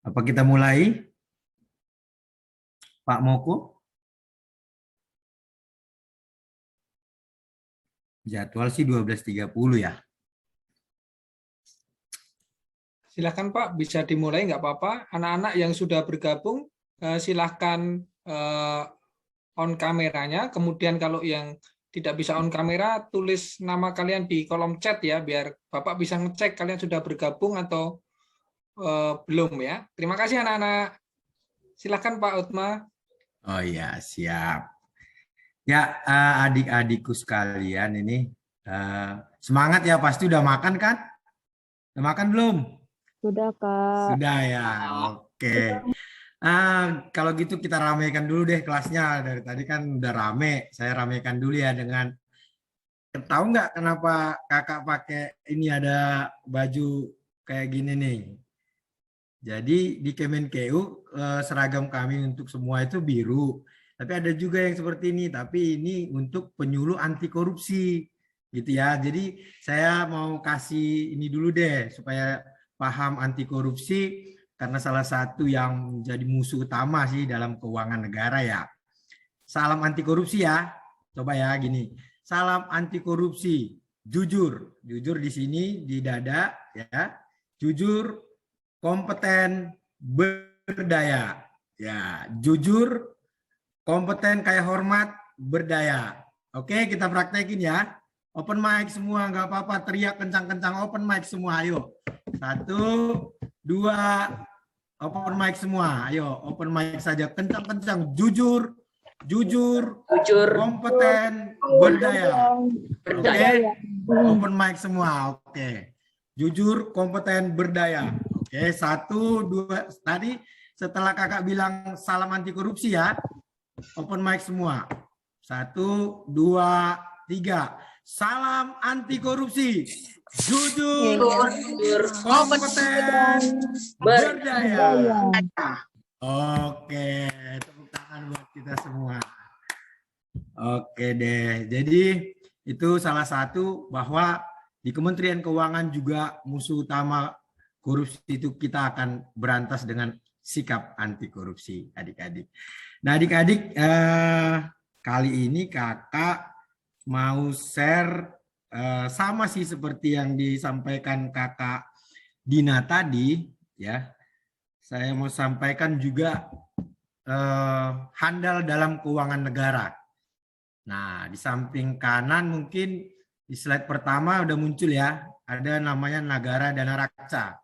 Apa kita mulai, Pak Moko? Jadwal sih 12.30 ya. Silahkan Pak, bisa dimulai nggak apa-apa. Anak-anak yang sudah bergabung, silahkan on kameranya. Kemudian kalau yang tidak bisa on kamera, tulis nama kalian di kolom chat ya, biar Bapak bisa ngecek kalian sudah bergabung atau belum ya. Terima kasih anak-anak. Silahkan Pak Utma. Oh iya, siap. Ya, adik-adikku sekalian ini semangat ya, pasti udah makan kan? Udah makan belum? Sudah, Kak. Sudah ya, oke. Kalau gitu kita ramaikan dulu deh kelasnya. Dari tadi kan udah rame, saya ramaikan dulu ya dengan, tahu nggak kenapa kakak pakai ini ada baju kayak gini nih? Jadi di Kemenkeu seragam kami untuk semua itu biru. Tapi ada juga yang seperti ini, tapi ini untuk penyuluh anti korupsi gitu ya. Jadi saya mau kasih ini dulu deh supaya paham anti korupsi, karena salah satu yang menjadi musuh utama sih dalam keuangan negara ya. Salam anti korupsi ya. Coba ya gini. Salam anti korupsi. Jujur, jujur di sini di dada ya. Jujur, kompeten, berdaya. Ya, jujur, kompeten, kayak hormat, berdaya. Oke, kita praktekin ya. Open mic semua, nggak apa-apa, teriak kencang-kencang. Open mic semua, ayo. 1, 2, open mic semua. Ayo, open mic saja, kencang-kencang. Jujur, jujur, kompeten, berdaya. Oke, open mic semua. Oke, jujur, kompeten, berdaya. Oke, 1, 2. Tadi setelah kakak bilang salam anti korupsi ya, open mic semua. 1, 2, 3. Salam anti korupsi. Jujur, kompeten, berdaya. Oke, tepuk tangan buat kita semua. Oke deh, jadi itu salah satu bahwa di Kementerian Keuangan juga musuh utama korupsi itu kita akan berantas dengan sikap anti korupsi, adik-adik. Nah, adik-adik, kali ini kakak mau share sama sih seperti yang disampaikan kakak Dina tadi ya. Saya mau sampaikan juga handal dalam keuangan negara. Nah, di samping kanan mungkin di slide pertama udah muncul ya, ada namanya Nagara Dana Raksa.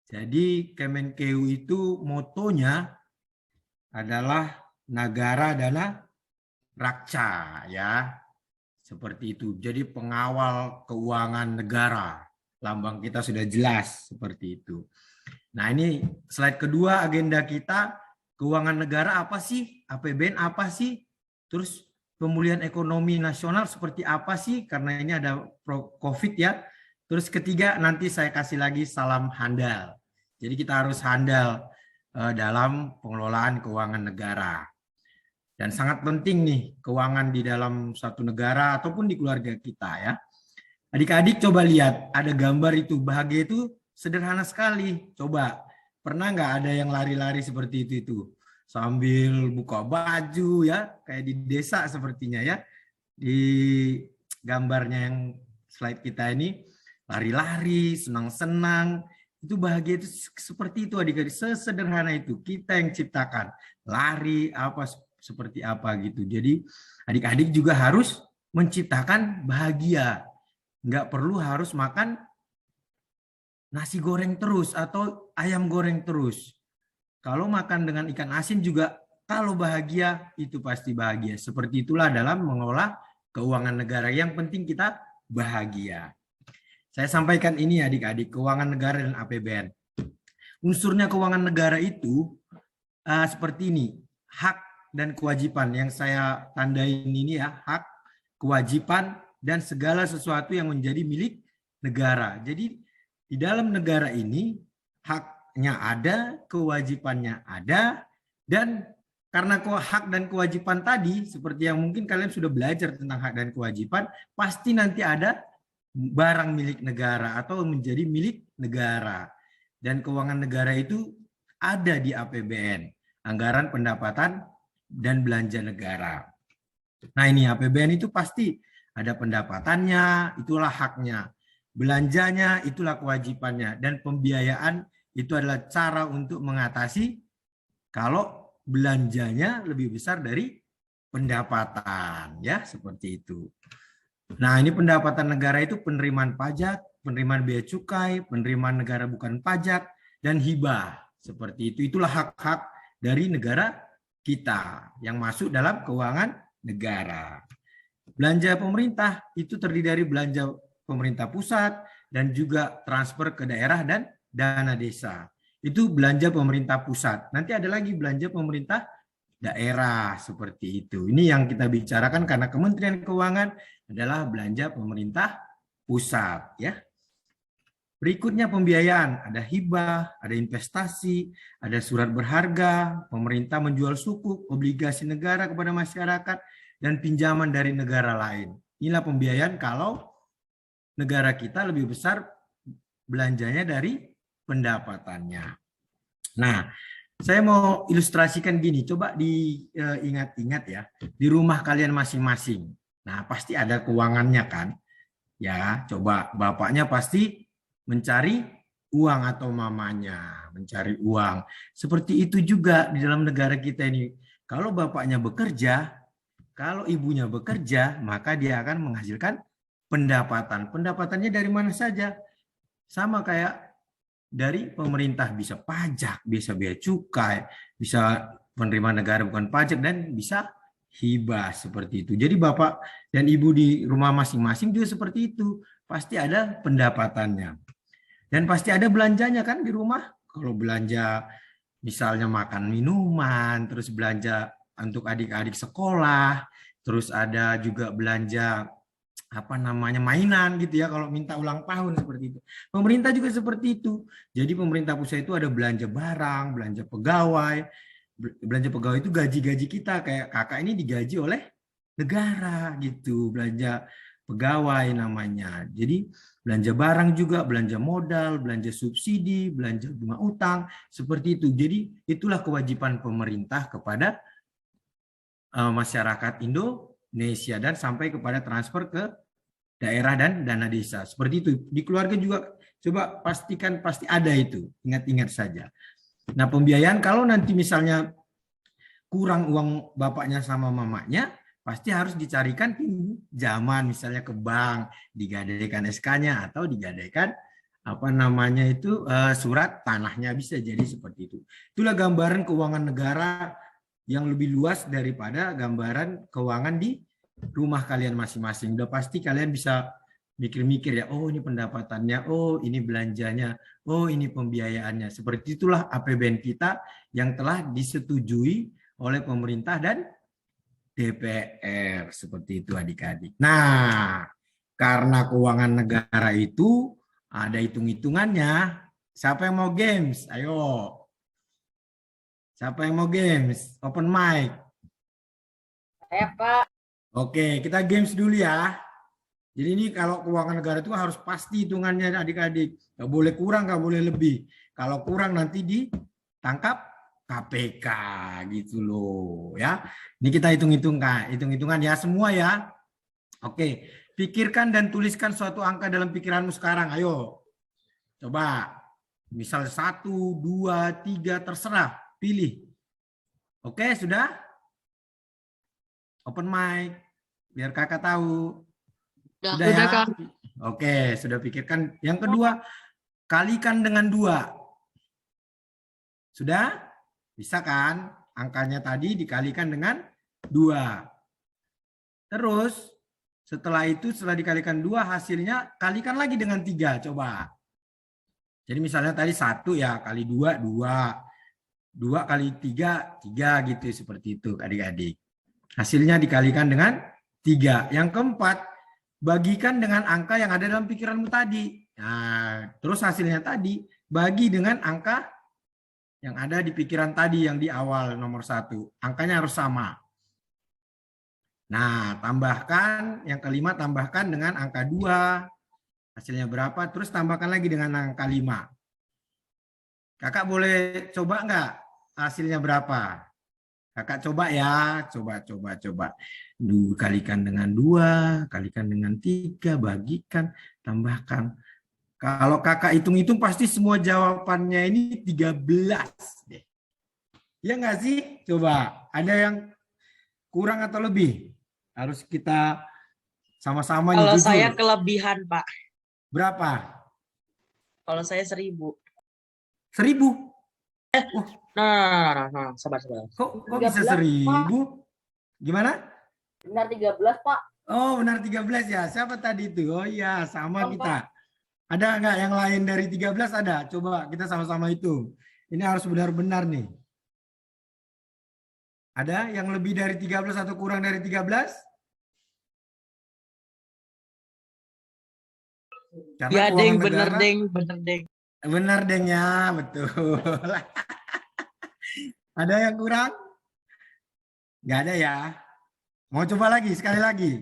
Jadi Kemenkeu itu motonya adalah Nagara Dana Raksa ya. Seperti itu. Jadi pengawal keuangan negara. Lambang kita sudah jelas seperti itu. Nah, ini slide kedua agenda kita, keuangan negara apa sih? APBN apa sih? Terus pemulihan ekonomi nasional seperti apa sih? Karena ini ada COVID ya. Terus ketiga nanti saya kasih lagi salam handal. Jadi kita harus handal dalam pengelolaan keuangan negara. Dan sangat penting nih keuangan di dalam satu negara ataupun di keluarga kita ya. Adik-adik coba lihat, ada gambar itu, bahagia itu sederhana sekali. Coba, pernah nggak ada yang lari-lari seperti itu? Sambil buka baju ya, kayak di desa sepertinya ya. Di gambarnya yang slide kita ini, lari-lari, senang-senang. Itu bahagia itu seperti itu adik-adik, sesederhana itu. Kita yang ciptakan, lari apa seperti apa gitu. Jadi adik-adik juga harus menciptakan bahagia. Nggak perlu harus makan nasi goreng terus atau ayam goreng terus. Kalau makan dengan ikan asin juga, kalau bahagia itu pasti bahagia. Seperti itulah dalam mengelola keuangan negara. Yang penting kita bahagia. Saya sampaikan ini adik-adik, keuangan negara dan APBN. Unsurnya keuangan negara itu seperti ini, hak dan kewajiban yang saya tandain ini ya, hak, kewajiban, dan segala sesuatu yang menjadi milik negara. Jadi di dalam negara ini haknya ada, kewajibannya ada, dan karena hak dan kewajiban tadi, seperti yang mungkin kalian sudah belajar tentang hak dan kewajiban, pasti nanti ada barang milik negara atau menjadi milik negara. Dan keuangan negara itu ada di APBN, anggaran pendapatan dan belanja negara. Nah ini APBN itu pasti ada pendapatannya, itulah haknya. Belanjanya, itulah kewajibannya. Dan pembiayaan itu adalah cara untuk mengatasi kalau belanjanya lebih besar dari pendapatan. Ya, seperti itu. Nah ini pendapatan negara itu penerimaan pajak, penerimaan bea cukai, penerimaan negara bukan pajak, dan hibah. Seperti itu. Itulah hak-hak dari negara kita yang masuk dalam keuangan negara. Belanja pemerintah itu terdiri dari belanja pemerintah pusat dan juga transfer ke daerah dan dana desa. Itu belanja pemerintah pusat. Nanti ada lagi belanja pemerintah daerah seperti itu. Ini yang kita bicarakan karena Kementerian Keuangan adalah belanja pemerintah pusat, ya. Berikutnya pembiayaan, ada hibah, ada investasi, ada surat berharga, pemerintah menjual sukuk, obligasi negara kepada masyarakat, dan pinjaman dari negara lain. Inilah pembiayaan kalau negara kita lebih besar belanjanya dari pendapatannya. Nah, saya mau ilustrasikan gini, coba diingat-ingat ya, di rumah kalian masing-masing. Nah, pasti ada keuangannya kan? Ya, coba bapaknya pasti mencari uang atau mamanya mencari uang. Seperti itu juga di dalam negara kita ini. Kalau bapaknya bekerja, kalau ibunya bekerja, maka dia akan menghasilkan pendapatan. Pendapatannya dari mana saja? Sama kayak dari pemerintah, bisa pajak, bisa bea cukai, bisa penerimaan negara bukan pajak, dan bisa hibah seperti itu. Jadi bapak dan ibu di rumah masing-masing juga seperti itu. Pasti ada pendapatannya. Dan pasti ada belanjanya kan di rumah. Kalau belanja misalnya makan minuman, terus belanja untuk adik-adik sekolah, terus ada juga belanja apa namanya mainan gitu ya kalau minta ulang tahun seperti itu. Pemerintah juga seperti itu. Jadi pemerintah pusat itu ada belanja barang, belanja pegawai. Belanja pegawai itu gaji-gaji kita, kayak kakak ini digaji oleh negara gitu, belanja pegawai namanya. Jadi belanja barang juga, belanja modal, belanja subsidi, belanja bunga utang, seperti itu. Jadi itulah kewajiban pemerintah kepada masyarakat Indonesia dan sampai kepada transfer ke daerah dan dana desa. Seperti itu. Di keluarga juga coba pastikan pasti ada itu. Ingat-ingat saja. Nah, pembiayaan kalau nanti misalnya kurang uang bapaknya sama mamanya, pasti harus dicarikan pinjaman, misalnya ke bank, digadaikan SK-nya atau digadaikan apa namanya itu surat tanahnya, bisa jadi seperti itu. Itulah gambaran keuangan negara yang lebih luas daripada gambaran keuangan di rumah kalian masing-masing. Udah pasti kalian bisa mikir-mikir ya, oh ini pendapatannya, oh ini belanjanya, oh ini pembiayaannya. Seperti itulah APBN kita yang telah disetujui oleh pemerintah dan DPR. Seperti itu adik-adik. Nah, karena keuangan negara itu ada hitung-hitungannya. Siapa yang mau games? Ayo. Siapa yang mau games? Open mic. Saya Pak. Oke, kita games dulu ya. Jadi ini kalau keuangan negara itu harus pasti hitungannya adik-adik. Nggak boleh kurang, nggak boleh lebih. Kalau kurang nanti ditangkap KPK gitu loh ya. Ini kita hitung-hitungan ya semua ya. Oke, pikirkan dan tuliskan suatu angka dalam pikiranmu sekarang. Ayo. Coba. Misal 1, 2, 3 terserah, pilih. Oke, sudah? Open mic. Biar kakak tahu. Sudah ya? Kak. Oke, sudah pikirkan. Yang kedua, kalikan dengan 2. Sudah? Bisa kan? Angkanya tadi dikalikan dengan 2. Terus, setelah itu, setelah dikalikan 2, hasilnya kalikan lagi dengan 3. Coba. Jadi misalnya tadi 1 ya, kali 2, 2. 2 kali 3, 3 gitu. Seperti itu adik-adik. Hasilnya dikalikan dengan 3. Yang keempat, bagikan dengan angka yang ada dalam pikiranmu tadi. Nah, terus hasilnya tadi, bagi dengan angka yang ada di pikiran tadi yang di awal nomor 1. Angkanya harus sama. Nah, tambahkan, yang kelima tambahkan dengan angka 2. Hasilnya berapa? Terus tambahkan lagi dengan angka 5. Kakak boleh coba nggak hasilnya berapa? Kakak coba ya, coba. Kalikan dengan 2, kalikan dengan 3, bagikan, tambahkan. Kalau kakak hitung-hitung pasti semua jawabannya ini 13 deh. Ya nggak sih? Coba, ada yang kurang atau lebih? Harus kita sama-sama nih Kalau jujur. saya kelebihan, Pak. Berapa? Kalau saya 1000. 1000? Nah, sabar. Kok 13, bisa Pak. 1000? Gimana? Benar 13, Pak. Oh, benar 13 ya. Siapa tadi itu? Oh iya, sama Bang, kita. Ada nggak yang lain dari 13 ada? Coba kita sama-sama hitung. Ini harus benar-benar nih. Ada yang lebih dari 13 atau kurang dari 13? Karena Ya, keuangan Deng, negara, bener, Deng. benar Deng ya, betul. Ada yang kurang? Nggak ada ya. Mau coba lagi, sekali lagi.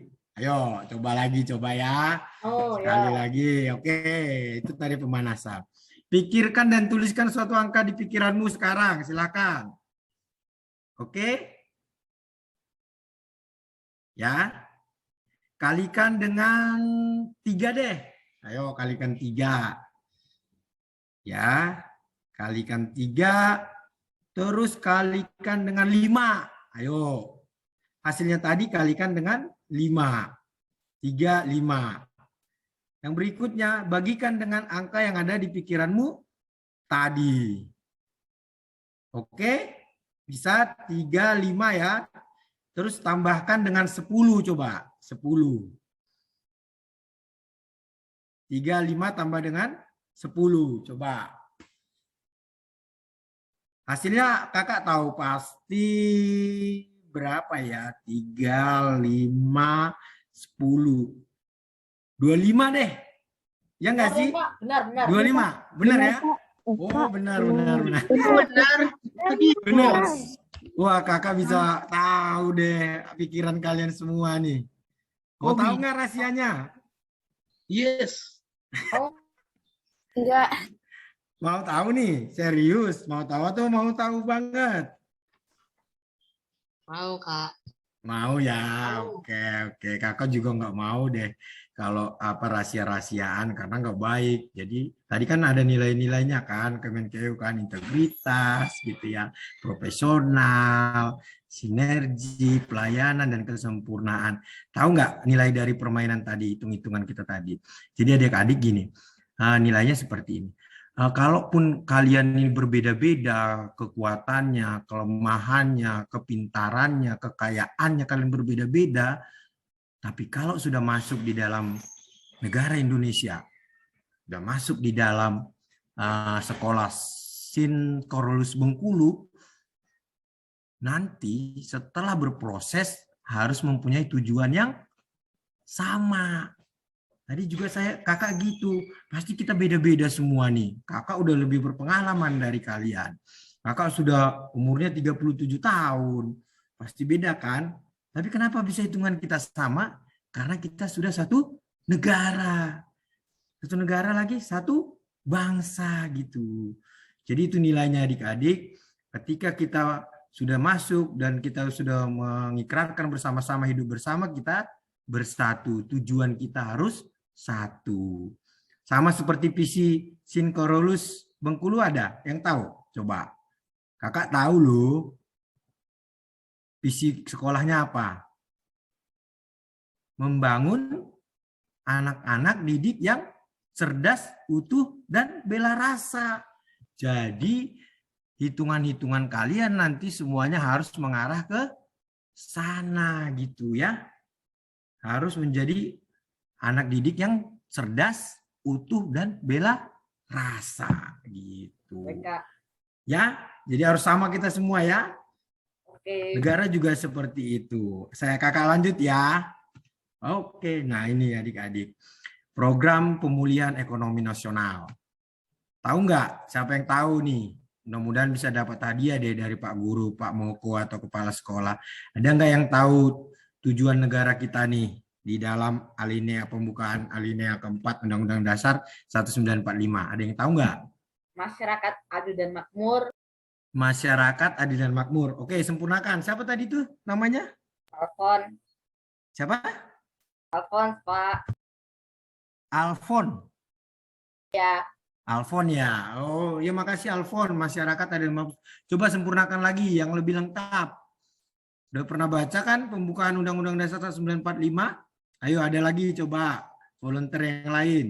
Ayo, coba lagi, coba ya. Oh Sekali ya. lagi, oke. Itu tadi pemanasan. Pikirkan dan tuliskan suatu angka di pikiranmu sekarang, silakan. Oke? Ya. Kalikan dengan 3 deh. Ayo, kalikan 3. Ya. Kalikan 3. Terus kalikan dengan 5. Ayo. Hasilnya tadi kalikan dengan 5. 3, 5. Yang berikutnya, bagikan dengan angka yang ada di pikiranmu tadi. Oke? Bisa 3, 5 ya. Terus tambahkan dengan 10 coba. 10. 3, 5 tambah dengan 10. Coba. Hasilnya kakak tahu pasti berapa ya? 3, 5, 10. 25 deh. Ya enggak Benar, sih? Pak. Benar. 25. Benar ya? Pak. Oh, benar. Benar. Wah, kakak bisa tahu deh pikiran kalian semua nih. Mau tahu nggak rahasianya? Yes. Oh, enggak. Mau tahu nih? Serius? Mau tahu atau mau tahu banget? Mau, Kak. Mau ya, oke. Kakak juga nggak mau deh kalau apa rahasia-rahasiaan karena nggak baik. Jadi tadi kan ada nilai-nilainya kan, Kemenkeu kan integritas gitu ya, profesional, sinergi, pelayanan dan kesempurnaan. Tahu nggak nilai dari permainan tadi, hitung-hitungan kita tadi? Jadi adik-adik gini, nilainya seperti ini. Kalaupun kalian ini berbeda-beda kekuatannya, kelemahannya, kepintarannya, kekayaannya kalian berbeda-beda, tapi kalau sudah masuk di dalam negara Indonesia, sudah masuk di dalam sekolah SIN Corolus Bengkulu, nanti setelah berproses harus mempunyai tujuan yang sama. Tadi juga kakak gitu, pasti kita beda-beda semua nih. Kakak udah lebih berpengalaman dari kalian. Kakak sudah umurnya 37 tahun. Pasti beda kan? Tapi kenapa bisa hitungan kita sama? Karena kita sudah satu negara. Satu negara lagi, satu bangsa gitu. Jadi itu nilainya adik-adik. Ketika kita sudah masuk dan kita sudah mengikrarkan bersama-sama hidup bersama, kita bersatu. Tujuan kita harus satu. Sama seperti visi SIN Corolus Bengkulu ada yang tahu? Coba. Kakak tahu loh. Visi sekolahnya apa? Membangun anak-anak didik yang cerdas, utuh, dan bela rasa. Jadi hitungan-hitungan kalian nanti semuanya harus mengarah ke sana gitu ya. Harus menjadi anak didik yang cerdas, utuh, dan bela rasa gitu. Mereka. Ya, jadi harus sama kita semua ya. Oke. Negara juga seperti itu. Saya kakak lanjut ya. Oke, nah ini adik-adik. Program pemulihan ekonomi nasional. Tahu nggak? Siapa yang tahu nih? Mudah-mudahan bisa dapat hadiah deh dari Pak Guru, Pak Moko, atau Kepala Sekolah. Ada nggak yang tahu tujuan negara kita nih? Di dalam alinea pembukaan alinea keempat Undang-Undang Dasar 1945. Ada yang tahu nggak? Masyarakat adil dan makmur. Masyarakat adil dan makmur. Oke, sempurnakan. Siapa tadi tuh namanya? Alfon. Siapa? Alfon, Pak. Alfon. Ya. Alfon ya. Oh, ya makasih Alfon. Masyarakat adil dan makmur. Coba sempurnakan lagi yang lebih lengkap. Udah pernah baca kan pembukaan Undang-Undang Dasar 1945? Ayo ada lagi coba volunteer yang lain.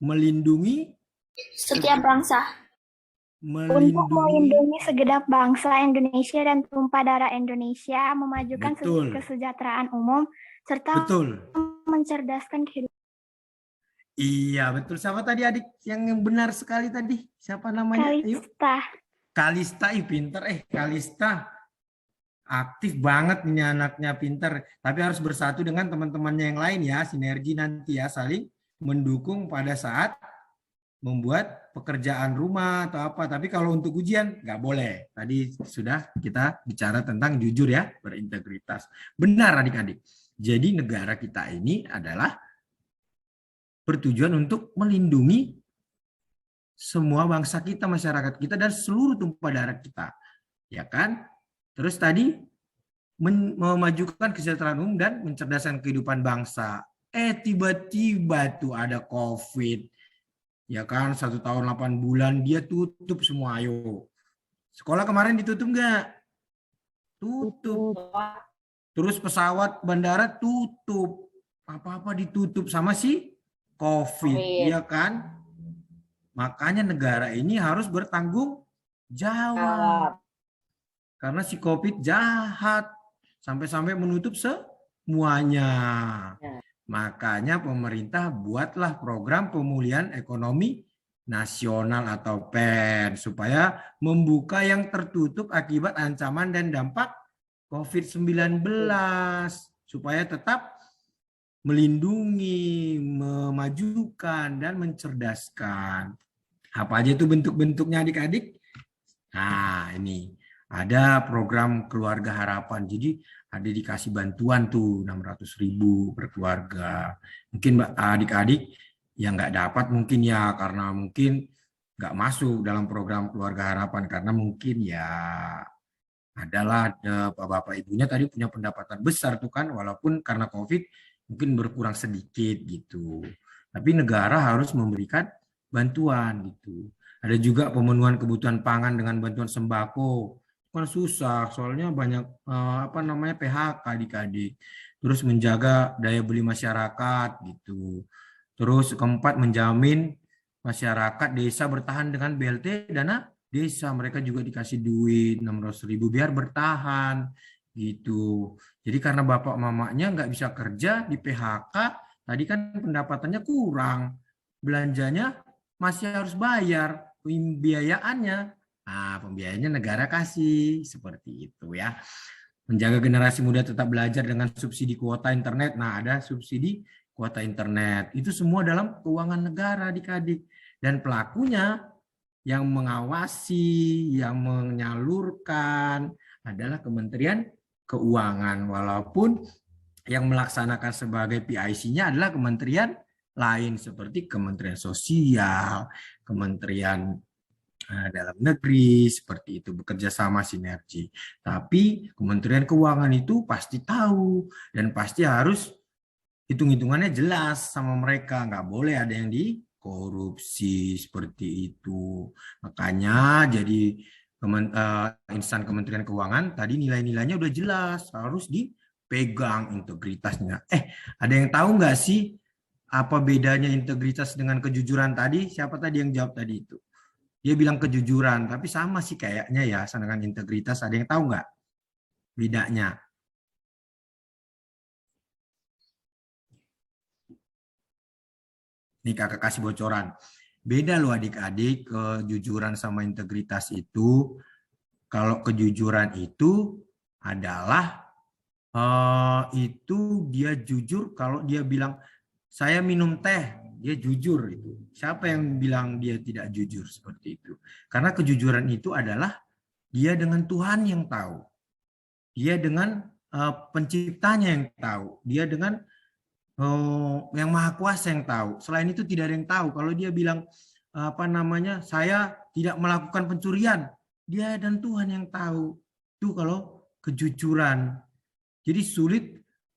Melindungi Setiap bangsa. Untuk melindungi segenap bangsa Indonesia dan tumpah darah Indonesia, memajukan Betul. kesejahteraan umum, serta Betul. mencerdaskan kehidupan. Iya, betul. Siapa tadi adik yang benar sekali tadi? Siapa namanya? Ayo. Kalista. Kalista, pinter. Kalista. Aktif banget ini anaknya, pinter. Tapi harus bersatu dengan teman-temannya yang lain ya. Sinergi nanti ya, saling mendukung pada saat membuat pekerjaan rumah atau apa. Tapi kalau untuk ujian nggak boleh. Tadi sudah kita bicara tentang jujur ya, berintegritas. Benar adik-adik. Jadi negara kita ini adalah bertujuan untuk melindungi semua bangsa kita, masyarakat kita, dan seluruh tumpah darah kita. Ya kan? Terus tadi memajukan kesejahteraan umum dan mencerdaskan kehidupan bangsa. Tiba-tiba tuh ada COVID. Ya kan, 1 tahun 8 bulan dia tutup semua. Ayo. Sekolah kemarin ditutup nggak? Tutup. Terus pesawat bandara tutup. Apa-apa ditutup sama si COVID. Ya kan? Makanya negara ini harus bertanggung jawab. Karena si COVID jahat. Sampai-sampai menutup semuanya. Makanya pemerintah buatlah program pemulihan ekonomi nasional atau PEN supaya membuka yang tertutup akibat ancaman dan dampak COVID-19 supaya tetap melindungi, memajukan, dan mencerdaskan. Apa aja itu bentuk-bentuknya adik-adik? Nah, ini ada program Keluarga Harapan. Jadi ada dikasih bantuan tuh 600.000 per keluarga. Mungkin adik-adik yang nggak dapat mungkin ya karena mungkin nggak masuk dalam program Keluarga Harapan karena mungkin ya adalah bapak ibunya tadi punya pendapatan besar tuh kan walaupun karena COVID mungkin berkurang sedikit gitu. Tapi negara harus memberikan bantuan gitu. Ada juga pemenuhan kebutuhan pangan dengan bantuan sembako. Kan susah soalnya banyak PHK adik-adik. Terus menjaga daya beli masyarakat gitu. Terus keempat menjamin masyarakat desa bertahan dengan BLT dana desa, mereka juga dikasih duit 600.000 biar bertahan gitu. Jadi karena bapak mamanya nggak bisa kerja di PHK, tadi kan pendapatannya kurang, belanjanya masih harus bayar, pembiayaannya. Nah, pembiayaannya negara kasih, seperti itu ya. Menjaga generasi muda tetap belajar dengan subsidi kuota internet. Nah, ada subsidi kuota internet. Itu semua dalam keuangan negara adik-adik. Dan pelakunya yang mengawasi, yang menyalurkan adalah Kementerian Keuangan. Walaupun yang melaksanakan sebagai PIC-nya adalah kementerian lain seperti Kementerian Sosial, Kementerian Dalam Negeri, seperti itu, bekerja sama sinergi. Tapi Kementerian Keuangan itu pasti tahu dan pasti harus hitung-hitungannya jelas sama mereka. Nggak boleh ada yang dikorupsi seperti itu. Makanya jadi insan Kementerian Keuangan tadi nilai-nilainya udah jelas, harus dipegang integritasnya. Ada yang tahu nggak sih apa bedanya integritas dengan kejujuran tadi? Siapa tadi yang jawab tadi itu? Dia bilang kejujuran, tapi sama sih kayaknya ya dengan integritas. Ada yang tahu nggak bedanya? Ini kakak kasih bocoran. Beda loh adik-adik, kejujuran sama integritas itu. Kalau kejujuran itu adalah itu dia jujur kalau dia bilang saya minum teh, dia jujur itu. Siapa yang bilang dia tidak jujur seperti itu? Karena kejujuran itu adalah dia dengan Tuhan yang tahu. Dia dengan penciptanya yang tahu. Dia dengan yang Maha Kuasa yang tahu. Selain itu tidak ada yang tahu. Kalau dia bilang saya tidak melakukan pencurian. Dia dan Tuhan yang tahu. Itu kalau kejujuran. Jadi sulit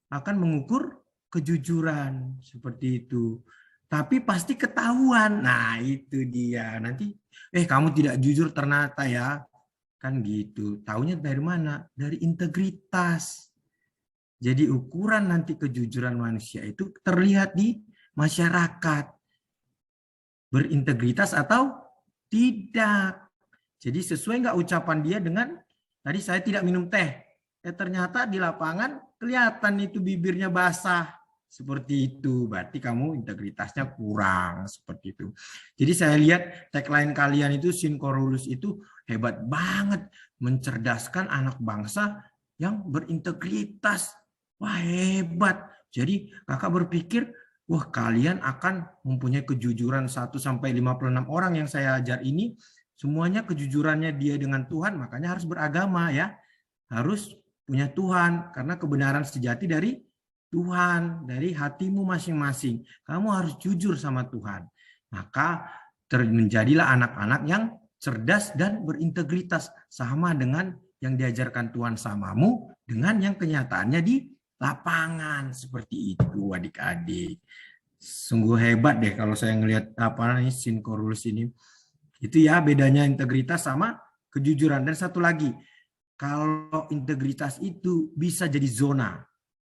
akan mengukur kejujuran seperti itu. Tapi pasti ketahuan. Nah, itu dia. Nanti kamu tidak jujur ternyata ya. Kan gitu. Taunya dari mana? Dari integritas. Jadi ukuran nanti kejujuran manusia itu terlihat di masyarakat. Berintegritas atau tidak. Jadi sesuai nggak ucapan dia dengan, tadi saya tidak minum teh. Ternyata di lapangan kelihatan itu bibirnya basah. Seperti itu. Berarti kamu integritasnya kurang. Seperti itu. Jadi saya lihat tagline kalian itu, Sine Corolus itu hebat banget. Mencerdaskan anak bangsa yang berintegritas. Wah, hebat. Jadi kakak berpikir, wah, kalian akan mempunyai kejujuran 1-56 orang yang saya ajar ini. Semuanya kejujurannya dia dengan Tuhan, makanya harus beragama ya. Harus punya Tuhan, karena kebenaran sejati dari Tuhan, dari hatimu masing-masing. Kamu harus jujur sama Tuhan. Maka menjadilah anak-anak yang cerdas dan berintegritas. Sama dengan yang diajarkan Tuhan samamu, dengan yang kenyataannya di lapangan. Seperti itu adik-adik. Sungguh hebat deh kalau saya ngelihat Sine Corolus ini. Itu ya bedanya integritas sama kejujuran. Dan satu lagi, kalau integritas itu bisa jadi zona.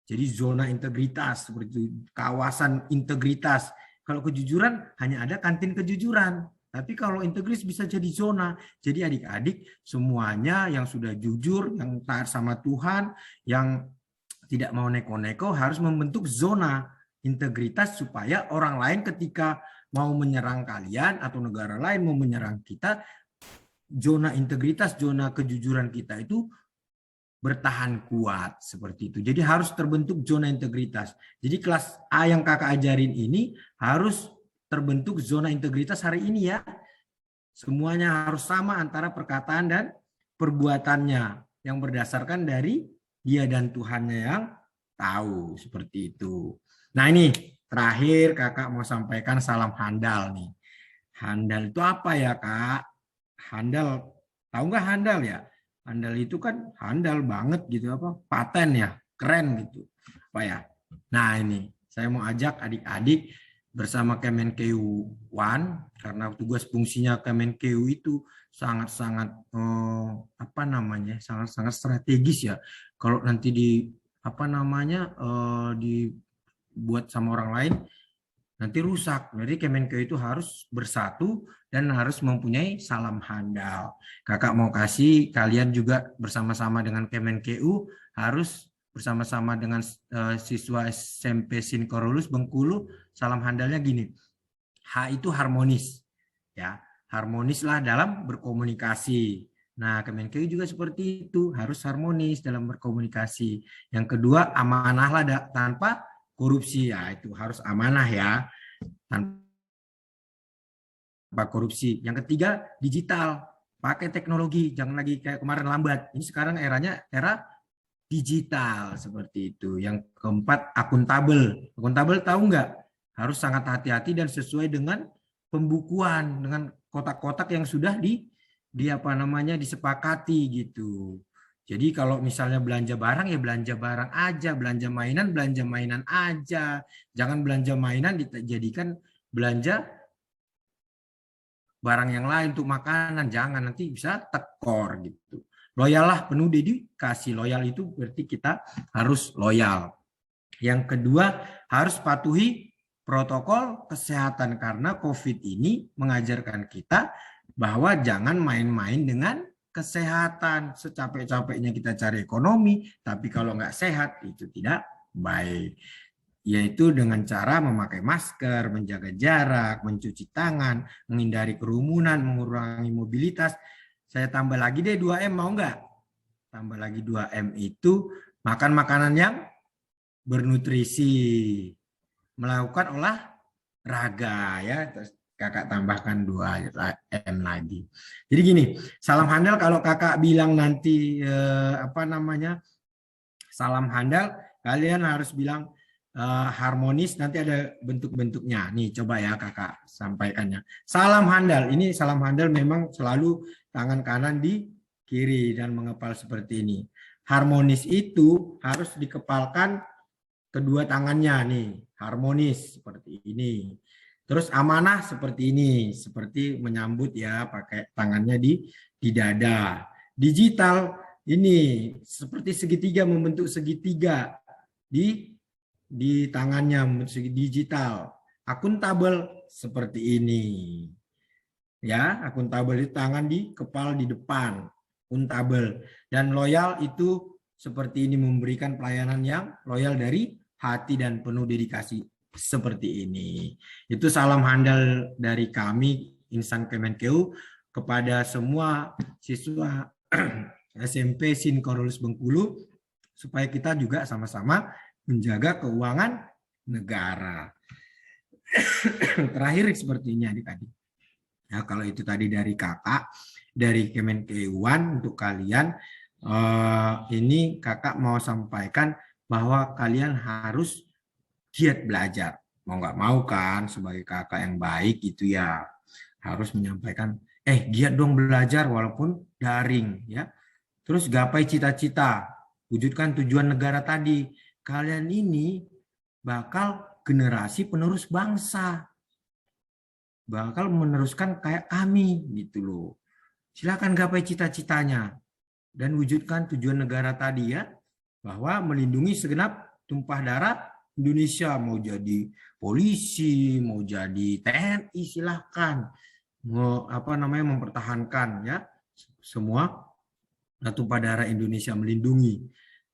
Jadi zona integritas, seperti itu, kawasan integritas. Kalau kejujuran hanya ada kantin kejujuran. Tapi kalau integritas bisa jadi zona. Jadi adik-adik semuanya yang sudah jujur, yang taat sama Tuhan, yang tidak mau neko-neko harus membentuk zona integritas supaya orang lain ketika mau menyerang kalian atau negara lain mau menyerang kita, zona integritas, zona kejujuran kita itu bertahan kuat seperti itu. Jadi harus terbentuk zona integritas. Jadi kelas A yang kakak ajarin ini harus terbentuk zona integritas hari ini ya. Semuanya harus sama antara perkataan dan perbuatannya yang berdasarkan dari dia dan Tuhannya yang tahu seperti itu. Nah ini terakhir kakak mau sampaikan salam handal nih. Handal itu apa ya kak? Handal, tahu nggak handal ya? Handal itu kan handal banget gitu, paten ya, keren gitu. Apa ya? Nah ini saya mau ajak adik-adik bersama Kemenkeu One, karena tugas fungsinya Kemenkeu itu sangat-sangat sangat-sangat strategis ya. Kalau nanti dibuat sama orang lain nanti rusak. Jadi Kemenkeu itu harus bersatu dan harus mempunyai salam handal. Kakak mau kasih kalian juga bersama-sama dengan Kemenkeu harus bersama-sama dengan siswa SMP Sine Corolus Bengkulu, salam handalnya gini. H itu harmonis. Ya, harmonislah dalam berkomunikasi. Nah, Kemenkeu juga seperti itu, harus harmonis dalam berkomunikasi. Yang kedua, amanahlah tanpa korupsi. Ya, itu harus amanah ya. Tanpa korupsi. Yang ketiga, digital. Pakai teknologi, jangan lagi kayak kemarin lambat. Ini sekarang eranya era digital seperti itu. Yang keempat, akuntabel. Akuntabel tahu nggak? Harus sangat hati-hati dan sesuai dengan pembukuan, dengan kotak-kotak yang sudah disepakati gitu. Jadi kalau misalnya belanja barang ya belanja barang aja, belanja mainan aja. Jangan belanja mainan dijadikan belanja barang yang lain untuk makanan, jangan, nanti bisa tekor gitu. Loyal lah, penuh dedikasi. Loyal itu berarti kita harus loyal. Yang kedua, harus patuhi protokol kesehatan karena COVID ini mengajarkan kita bahwa jangan main-main dengan kesehatan. Secapek-capeknya kita cari ekonomi, tapi kalau nggak sehat itu tidak baik. Yaitu dengan cara memakai masker, menjaga jarak, mencuci tangan, menghindari kerumunan, mengurangi mobilitas. Saya tambah lagi deh 2M, mau nggak? Tambah lagi 2M itu makan makanan yang bernutrisi, melakukan olahraga ya. Terus kakak tambahkan 2M lagi. Jadi gini, salam handal kalau kakak bilang nanti salam handal, kalian harus bilang harmonis, nanti ada bentuk-bentuknya. Nih coba ya kakak sampaikannya. Salam handal, ini salam handal memang selalu tangan kanan di kiri dan mengepal seperti ini. Harmonis itu harus dikepalkan kedua tangannya nih, harmonis seperti ini. Terus amanah seperti ini, seperti menyambut ya pakai tangannya di dada. Digital ini seperti segitiga, membentuk segitiga di tangannya, segi digital. Akuntabel seperti ini. Ya, akuntabel itu tangan di kepala di depan, akuntabel. Dan loyal itu seperti ini, memberikan pelayanan yang loyal dari hati dan penuh dedikasi seperti ini. Itu salam handal dari kami Insan Kemenkeu kepada semua siswa SMP SIN Corolus Bengkulu, supaya kita juga sama-sama menjaga keuangan negara. Terakhir sepertinya adik-adik. Ya, kalau itu tadi dari kakak, dari Kemenkeuan untuk kalian, ini kakak mau sampaikan bahwa kalian harus giat belajar. Mau nggak mau kan, sebagai kakak yang baik itu ya harus menyampaikan, giat dong belajar walaupun daring ya. Terus gapai cita-cita, wujudkan tujuan negara tadi. Kalian ini bakal generasi penerus bangsa. Bakal meneruskan kayak kami gitu loh. Silakan gapai cita-citanya dan wujudkan tujuan negara tadi ya, bahwa melindungi segenap tumpah darah Indonesia, mau jadi polisi, mau jadi TNI silahkan, mau mempertahankan ya semua tumpah darah Indonesia, melindungi.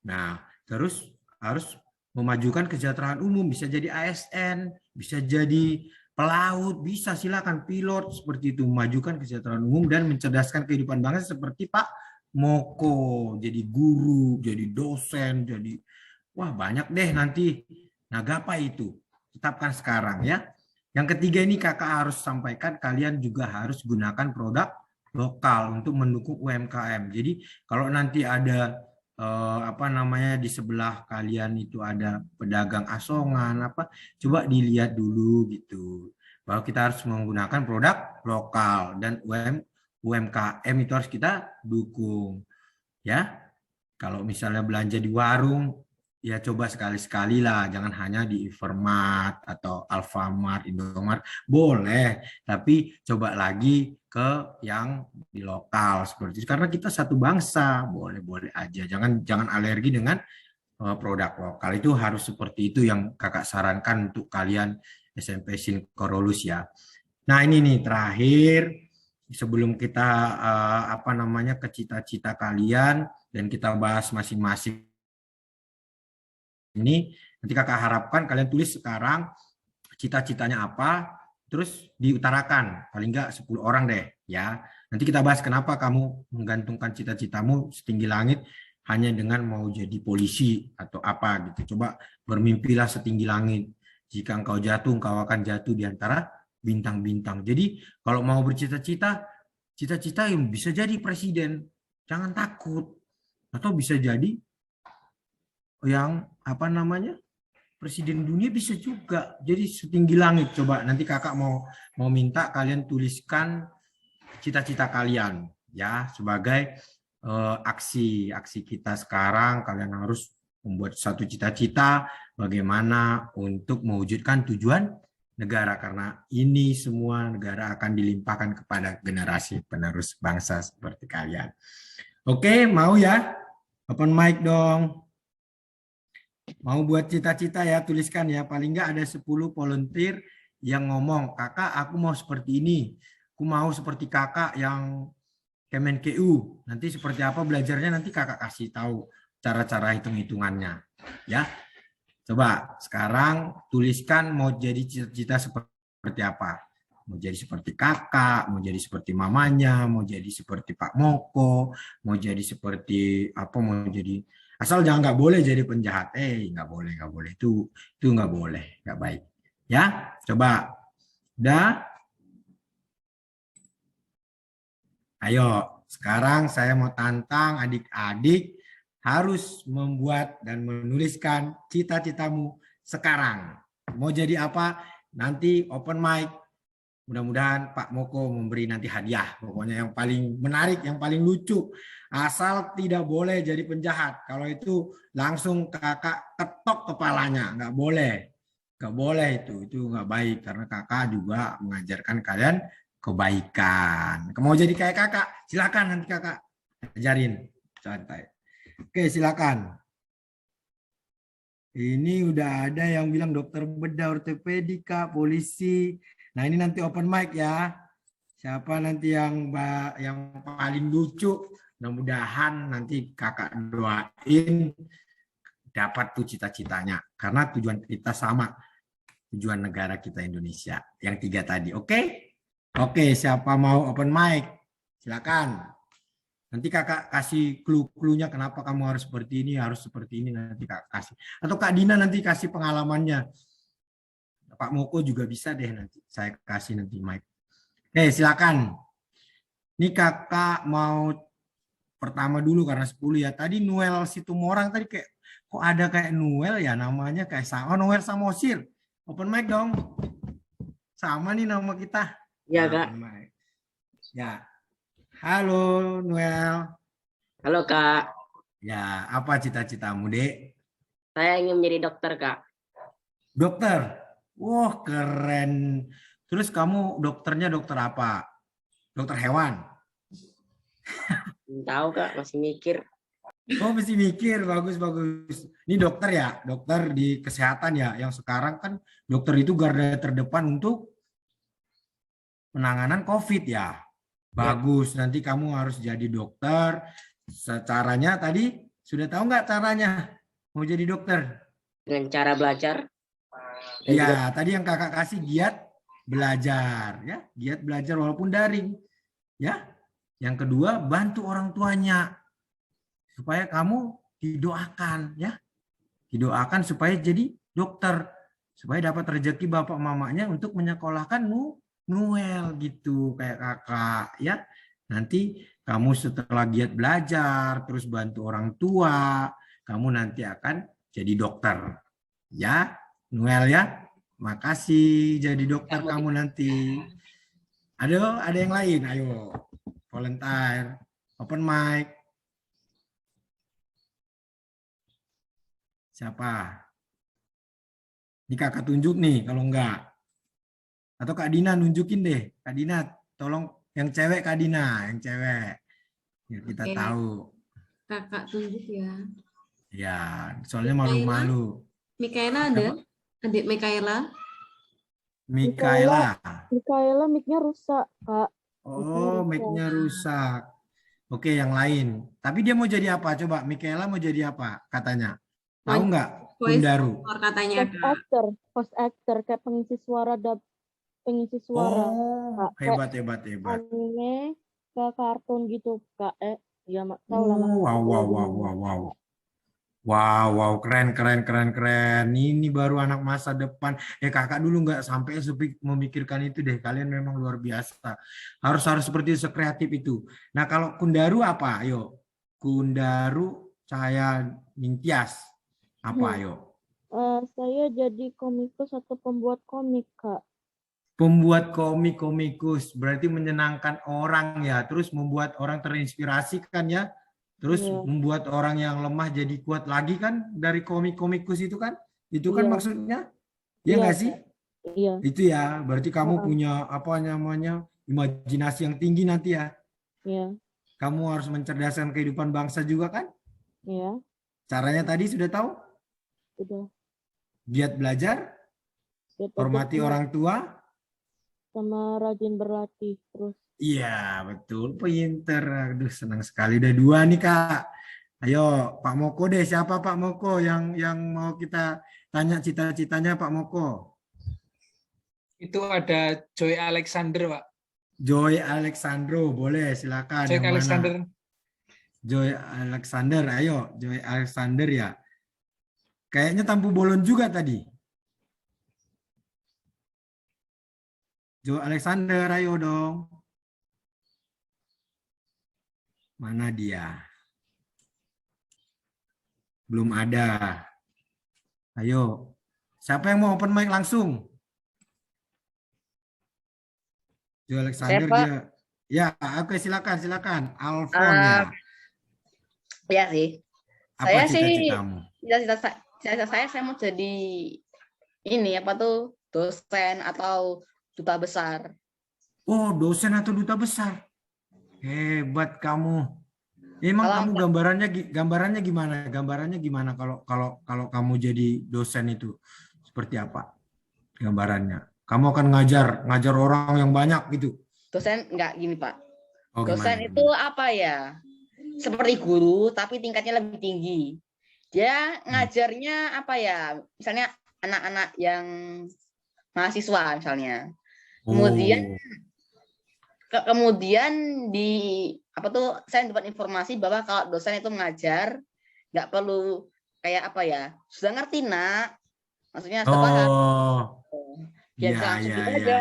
Nah, terus harus memajukan kesejahteraan umum, bisa jadi ASN, bisa jadi pelaut, bisa silakan pilot seperti itu, memajukan kesejahteraan umum dan mencerdaskan kehidupan bangsa seperti Pak Moko, jadi guru, jadi dosen, jadi wah banyak deh nanti. Nah, gapai itu, tetapkan sekarang ya. Yang ketiga ini kakak harus sampaikan, kalian juga harus gunakan produk lokal untuk mendukung UMKM. Jadi kalau nanti ada di sebelah kalian itu ada pedagang asongan coba dilihat dulu gitu, bahwa kita harus menggunakan produk lokal dan UMKM itu harus kita dukung ya. Kalau misalnya belanja di warung ya coba sekali-sekali lah, jangan hanya di Evermart atau Alfamart, Indomart, boleh, tapi coba lagi ke yang di lokal seperti itu, karena kita satu bangsa, boleh-boleh aja, jangan alergi dengan produk lokal. Itu harus seperti itu yang kakak sarankan untuk kalian SMP SIN Corolus ya. Nah ini nih terakhir sebelum kita ke cita-cita kalian dan kita bahas masing-masing. Ini nanti kakak harapkan kalian tulis sekarang cita-citanya apa, terus diutarakan paling enggak 10 orang deh ya. Nanti kita bahas kenapa kamu menggantungkan cita-citamu setinggi langit hanya dengan mau jadi polisi atau apa gitu. Coba bermimpilah setinggi langit. Jika engkau jatuh, engkau akan jatuh di antara bintang-bintang. Jadi kalau mau bercita-cita, cita-cita yang bisa jadi presiden, jangan takut. Atau bisa jadi yang presiden dunia bisa juga. Jadi setinggi langit. Coba nanti kakak mau minta kalian tuliskan cita-cita kalian ya, sebagai aksi kita sekarang. Kalian harus membuat satu cita-cita bagaimana untuk mewujudkan tujuan negara, karena ini semua negara akan dilimpahkan kepada generasi penerus bangsa seperti kalian. Oke, mau ya? Open mic dong. Mau buat cita-cita ya, tuliskan ya. Paling nggak ada 10 volunteer yang ngomong, kakak aku mau seperti ini. Aku mau seperti kakak yang Kemenkeu. Nanti seperti apa belajarnya, nanti kakak kasih tahu cara-cara hitung-hitungannya. Ya, coba sekarang tuliskan mau jadi cita-cita seperti apa. Mau jadi seperti kakak, mau jadi seperti mamanya, mau jadi seperti Pak Moko, mau jadi seperti mau jadi, asal nggak boleh jadi penjahat. Nggak boleh itu nggak boleh, nggak baik. Ya, coba, udah. Ayo, sekarang saya mau tantang adik-adik harus membuat dan menuliskan cita-citamu sekarang. Mau jadi apa? Nanti open mic. Mudah-mudahan Pak Moko memberi nanti hadiah. Pokoknya yang paling menarik, yang paling lucu. Asal tidak boleh jadi penjahat. Kalau itu langsung kakak ketok kepalanya. Nggak boleh. Nggak boleh itu. Itu nggak baik. Karena kakak juga mengajarkan kalian kebaikan. Mau jadi kayak kakak? Silakan nanti kakak ajarin. Santai. Oke, silakan. Ini udah ada yang bilang dokter bedah, ortopedika, polisi. Nah, ini nanti open mic ya. Siapa nanti yang paling lucu? Mudah-mudahan nanti kakak doain dapat tuh cita-citanya. Karena tujuan kita sama. Tujuan negara kita Indonesia. Yang 3 tadi. Oke? Oke, siapa mau open mic? Silakan. Nanti kakak kasih clue-cluenya kenapa kamu harus seperti ini, harus seperti ini, nanti kakak kasih. Atau Kak Dina nanti kasih pengalamannya. Pak Moko juga bisa deh nanti. Saya kasih nanti mic. Oke, silakan. Ini kakak mau pertama dulu karena 10 ya. Tadi Noel Situmorang tadi kayak, kok ada kayak Noel ya namanya kayak sama. Oh, Noel Samosir. Open mic dong. Sama nih nama kita. Ya, Kak. Ya. Halo, Noel. Halo, Kak. Ya, apa cita-citamu, Dek? Saya ingin menjadi dokter, Kak. Dokter? Wah, keren. Terus kamu dokternya dokter apa? Dokter hewan? Belum tahu, Kak. Masih mikir. Oh, mesti mikir. Bagus, bagus. Ini dokter ya? Dokter di kesehatan ya? Yang sekarang kan dokter itu garda terdepan untuk penanganan COVID ya? Bagus. Nanti kamu harus jadi dokter. Caranya tadi, sudah tahu nggak caranya? Mau jadi dokter? Dengan cara belajar. Ya, tadi yang kakak kasih giat belajar, ya, giat belajar walaupun daring, ya. Yang kedua, bantu orang tuanya supaya kamu didoakan, ya, didoakan supaya jadi dokter, supaya dapat rezeki bapak mamanya untuk menyekolahkan Noel gitu kayak kakak, ya. Nanti kamu setelah giat belajar, terus bantu orang tua, kamu nanti akan jadi dokter, ya. Noel ya, makasih jadi dokter kamu nanti. Ada yang lain, ayo volunteer, open mic. Siapa? Ini kakak tunjuk nih kalau enggak. Atau Kak Dina nunjukin deh. Kak Dina, tolong yang cewek Kak Dina, yang cewek. Biar kita tahu. Kakak tunjuk ya. Ya, soalnya malu-malu. Mikaela ada? Adik Mikaela? Mikaela. Mikaela mic-nya rusak, Kak. Oh, mic-nya rusak. Oke, yang lain. Tapi dia mau jadi apa? Coba, Mikaela mau jadi apa katanya? Tahu nggak? Kundaru. Katanya, Kak. Host actor kayak pengisi suara pengisi suara. Oh, Kak. hebat. Anime ke kartun gitu, Kak. Ya, tahu lah. Wow, keren. Ini baru anak masa depan. Kakak dulu nggak sampai memikirkan itu deh. Kalian memang luar biasa. Harus seperti itu, sekreatif itu. Nah, kalau Kundaru apa? Ayo. Kundaru Cahaya Ningtyas. Apa, ayo? Saya jadi komikus atau pembuat komik, Kak. Pembuat komikus. Berarti menyenangkan orang ya. Terus membuat orang terinspirasi kan ya. Terus membuat orang yang lemah jadi kuat lagi kan dari komikus itu kan? Itu kan maksudnya? Iya nggak sih? Iya. Itu ya, berarti kamu punya apa namanya imajinasi yang tinggi nanti ya? Iya. Kamu harus mencerdaskan kehidupan bangsa juga kan? Iya. Caranya tadi sudah tahu? Sudah. Giat belajar, hormati orang tua, sama rajin berlatih terus. Iya, betul. Pinter. Aduh, senang sekali. Udah 2 nih, Kak. Ayo, Pak Moko deh. Siapa Pak Moko yang mau kita tanya cita-citanya Pak Moko? Itu ada Joy Alexander, Pak. Joy Alexandro, boleh silakan. Joy Alexander. Joy Alexander, ayo. Joy Alexander ya. Kayaknya Tampu Bolon juga tadi. Joy Alexander, ayo dong. Mana dia? Belum ada. Ayo. Siapa yang mau open mic langsung? Jo Alexander Saya, Pak. dia. Ya, oke silakan. Alfon ya. Ya sih. Apa Saya sih cita-citamu? cita-cita saya mau jadi ini apa tuh dosen atau duta besar. Oh, dosen atau duta besar. Hebat kamu. Emang Kalau kamu gambarannya gimana? Gambarannya gimana kalau kamu jadi dosen itu seperti apa? Gambarannya. Kamu akan ngajar orang yang banyak gitu. dosen enggak gini Pak. Oh, Dosen gimana? itu apa ya? Seperti guru tapi tingkatnya lebih tinggi. Dia ngajarnya apa ya? Misalnya anak-anak yang mahasiswa misalnya. Kemudian kemudian di apa tuh saya dapat informasi bahwa kalau dosen itu mengajar nggak perlu kayak apa ya, sudah ngerti nak, maksudnya sudah paham, biar bisa langsung gitu aja,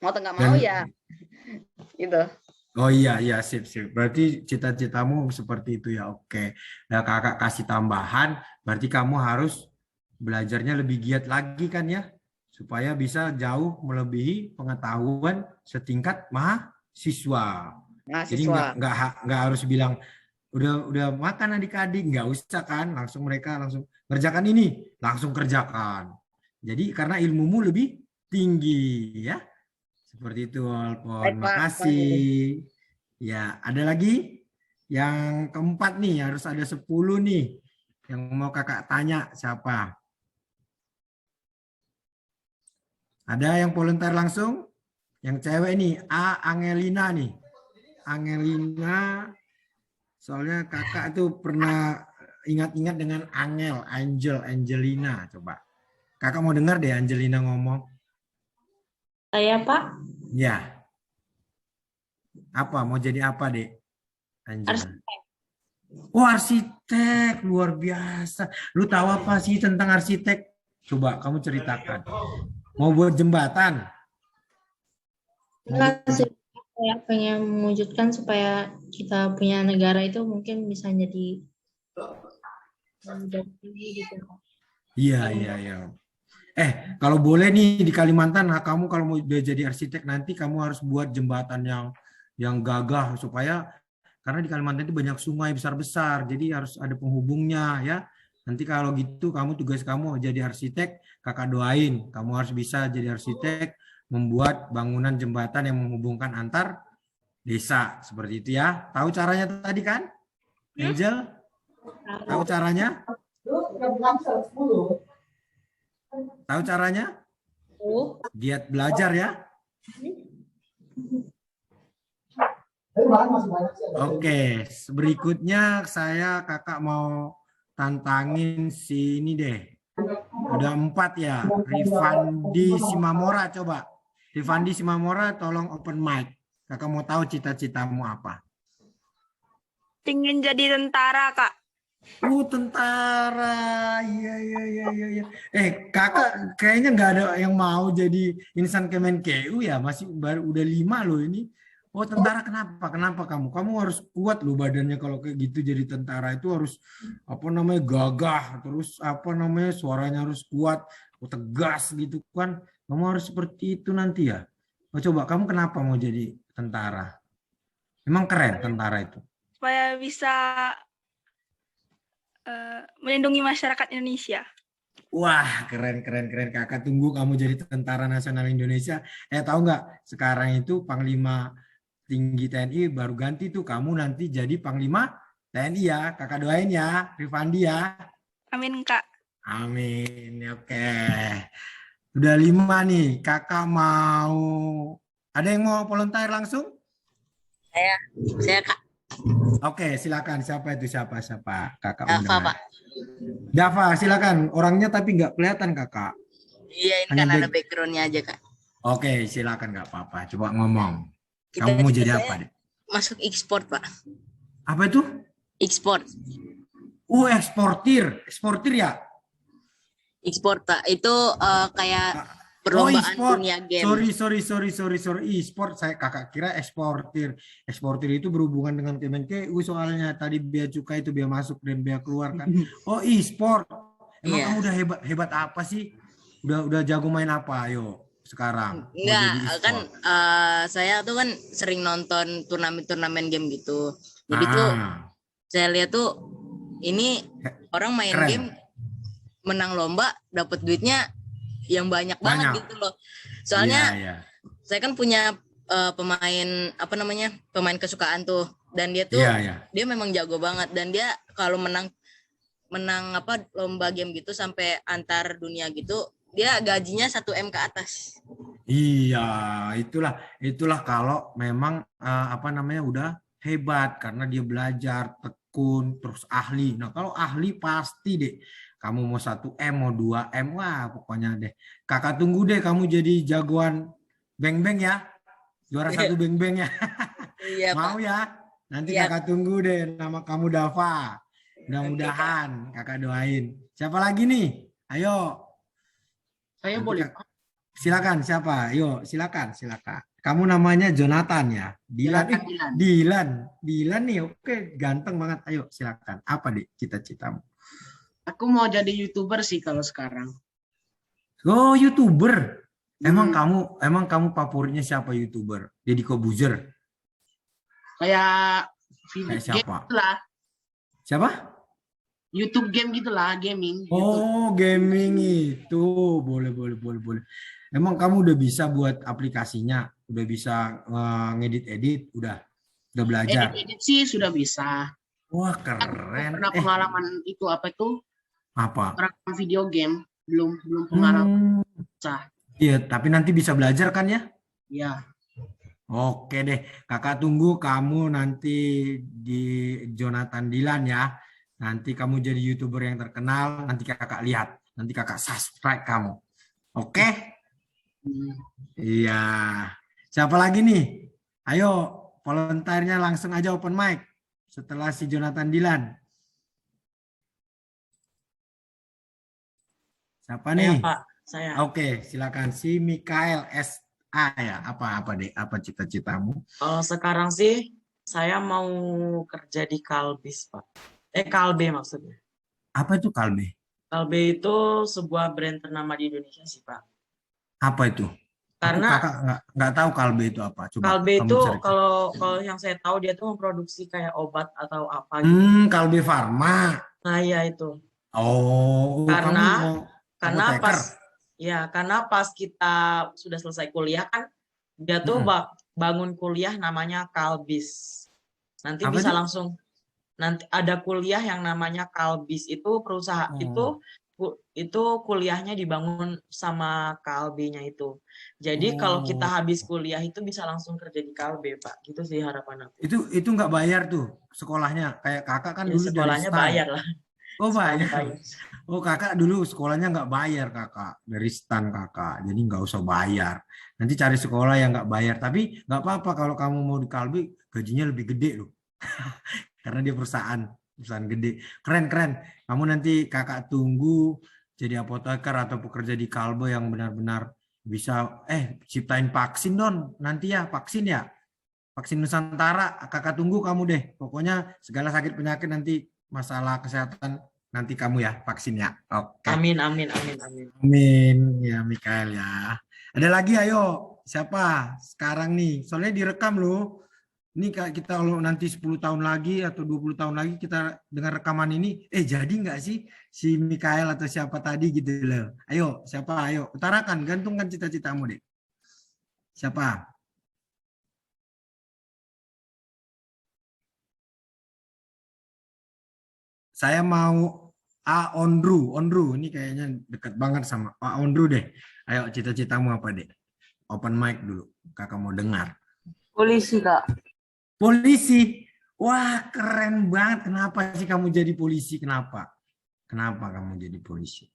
mau atau nggak mau ya gitu. Oh iya sip. Berarti cita-citamu seperti itu ya. Oke. Nah, kakak kasih tambahan, berarti kamu harus belajarnya lebih giat lagi kan ya, supaya bisa jauh melebihi pengetahuan setingkat mahasiswa. Jadi nggak harus bilang udah makan adik-adik, nggak usah kan, mereka langsung kerjakan ini, langsung kerjakan. Jadi karena ilmumu lebih tinggi ya. Seperti itu, Alfon. Makasih. Ya, ada lagi? Yang keempat nih, harus ada 10 nih. Yang mau kakak tanya siapa? Ada yang volunteer langsung? Yang cewek nih, Angelina nih. Angelina, soalnya kakak tuh pernah ingat-ingat dengan Angelina. Coba. Kakak mau dengar deh Angelina ngomong. Saya, Pak. Ya. Apa? Mau jadi apa, Dek? Arsitek. Oh, arsitek. Luar biasa. Lu tahu apa sih tentang arsitek? Coba kamu ceritakan. Mau buat jembatan? Saya pengen mewujudkan supaya kita punya negara itu mungkin bisa jadi gitu. Iya. Kalau boleh nih di Kalimantan, kamu kalau mau jadi arsitek nanti kamu harus buat jembatan yang gagah supaya, karena di Kalimantan itu banyak sungai besar-besar, jadi harus ada penghubungnya ya. Nanti kalau gitu tugas kamu jadi arsitek, kakak doain kamu harus bisa jadi arsitek, membuat bangunan jembatan yang menghubungkan antar desa seperti itu ya. Tahu caranya tadi kan, Angel? Tahu caranya? Tahu caranya? Giat belajar ya. Oke, berikutnya kakak mau tantangin si ini deh. Udah 4 ya. Rifandi Simamora, coba. Rifandi Simamora tolong open mic. Kakak mau tahu cita-citamu apa? Ingin jadi tentara, Kak. Tentara. Iya. Kakak kayaknya nggak ada yang mau jadi insan Kemenkeu ya, masih udah 5 loh ini. Oh, tentara kenapa? Kenapa kamu? Kamu harus kuat loh badannya kalau kayak gitu, jadi tentara itu harus gagah, terus suaranya harus kuat, tegas gitu kan. Kamu harus seperti itu nanti ya. Oh, coba kamu kenapa mau jadi tentara? Emang keren tentara itu. Supaya bisa melindungi masyarakat Indonesia. Wah, keren. Kakak tunggu kamu jadi Tentara Nasional Indonesia. Tahu nggak? Sekarang itu Panglima Tinggi TNI baru ganti tuh. Kamu nanti jadi Panglima TNI ya. Kakak doain ya, Rifandi ya. Amin, Kak. Amin. Oke. Udah 5 nih. Kakak mau... Ada yang mau volunteer langsung? Saya Kak. Oke, silakan. Siapa itu? Siapa? Kakak Dava, Pak. Dava, silakan. Orangnya tapi nggak kelihatan, Kakak. Iya, ini kan ada background-nya aja, Kak. Oke, silakan, nggak apa-apa. Coba ngomong. Kamu mau jadi apa, Dek? Masuk ekspor, Pak. Apa itu? Ekspor. Eksportir. Eksportir ya? Ekspor, Pak. Itu kayak perlombaan dunia game. Sorry. E-sport, kakak kira eksportir. Eksportir itu berhubungan dengan Kemenkeu soalnya. Tadi bea cukai itu bea masuk dan bea keluar kan. Oh, e-sport. Emang kamu udah hebat apa sih? Udah jago main apa? Ayo sekarang. Mau Enggak, jadi kan e-sport. saya tuh kan sering nonton turnamen-turnamen game gitu. Jadi tuh saya lihat tuh ini orang main Keren. game menang lomba dapat duitnya yang banyak banget gitu loh. Soalnya Iya. saya kan punya pemain pemain kesukaan tuh, dan dia tuh Iya. dia memang jago banget, dan dia kalau menang lomba game gitu sampai antar dunia gitu, dia gajinya 1 M ke atas. Iya, itulah kalau memang udah hebat karena dia belajar tekun terus ahli. Nah, kalau ahli pasti deh kamu mau 1 M mau 2 M, wah pokoknya deh. Kakak tunggu deh kamu jadi jagoan beng-beng ya. Juara 1 beng-beng ya. Iya, Mau Pak. ya? Nanti Iya. kakak tunggu deh, nama kamu Dava. Mudah-mudahan kakak doain. Siapa lagi nih? Ayo. Saya Nanti boleh. Silakan siapa? Ayo, silakan. Kamu namanya Jonathan ya? Dilan nih. Oke, ganteng banget. Ayo, silakan. Apa deh cita-citamu? Aku mau jadi YouTuber sih kalau sekarang. Oh, YouTuber. Emang kamu favoritnya siapa YouTuber? Deddy Kobuzer. Kayak video Kayak siapa? game gitulah. Siapa? YouTube game gitulah, gaming. Oh, gaming itu. Boleh. Emang kamu udah bisa buat aplikasinya? Udah bisa ngedit-edit? Udah belajar? Edit sih sudah bisa. Wah, Aku keren. pernah pengalaman itu apa? Merekam video game. Belum pengalaman. Iya, tapi nanti bisa belajar kan ya? Iya. Oke deh, kakak tunggu kamu nanti di Jonathan Dilan ya. Nanti kamu jadi YouTuber yang terkenal, nanti kakak lihat. Nanti kakak subscribe kamu. Oke? Iya. Siapa lagi nih? Ayo, volunteernya langsung aja open mic setelah si Jonathan Dilan. Siapa nih? Pak, saya. Oke, silakan si Mikael SA ya. Apa deh? Apa cita-citamu? Kalau sekarang sih saya mau kerja di Kalbis, Pak. Kalbe maksudnya. Apa itu Kalbe? Kalbe itu sebuah brand ternama di Indonesia sih, Pak. Apa itu? Karena kakak nggak tahu Kalbe itu apa. Coba Kalbe kamu itu cerita. kalau yang saya tahu dia tuh memproduksi kayak obat atau apa gitu. Kalbe Farma. Nah, iya itu. Oh, karena pas kita sudah selesai kuliah kan dia tuh bangun kuliah namanya Kalbis. Nanti apa bisa itu? langsung nanti ada kuliah yang namanya Kalbis, itu perusahaan itu kuliahnya dibangun sama Kalbe-nya itu. Jadi kalau kita habis kuliah itu bisa langsung kerja di Kalbe, Pak. Gitu sih harapan aku. Itu nggak bayar tuh sekolahnya. Kayak kakak kan dulu sekolahnya dari bayar lah. Oh, bayar. Oh, kakak dulu sekolahnya nggak bayar kakak. Dari stan kakak. Jadi nggak usah bayar. Nanti cari sekolah yang nggak bayar. Tapi nggak apa-apa kalau kamu mau di Kalbe, gajinya lebih gede loh. Karena dia perusahaan gede. Keren. Kamu nanti kakak tunggu jadi apoteker atau pekerja di Kalbe yang benar-benar bisa ciptain vaksin nanti ya, vaksin Nusantara. Kakak tunggu kamu deh. Pokoknya segala sakit penyakit nanti, masalah kesehatan nanti kamu ya vaksinnya. Oke. Amin. Amin ya Mikael ya. Ada lagi ayo. Siapa sekarang nih? Soalnya direkam loh. Ini kita kalau nanti 10 tahun lagi atau 20 tahun lagi kita dengar rekaman ini, jadi nggak sih si Mikael atau siapa tadi gitu loh. Ayo, siapa? Ayo, utarakan, gantungkan cita-citamu deh. Siapa? Saya mau Ondru, ini kayaknya dekat banget sama Ondru deh. Ayo, cita-citamu apa deh? Open mic dulu, kakak mau dengar. Polisi, Kak. Polisi, wah keren banget. Kenapa sih kamu jadi polisi? Kenapa kamu jadi polisi?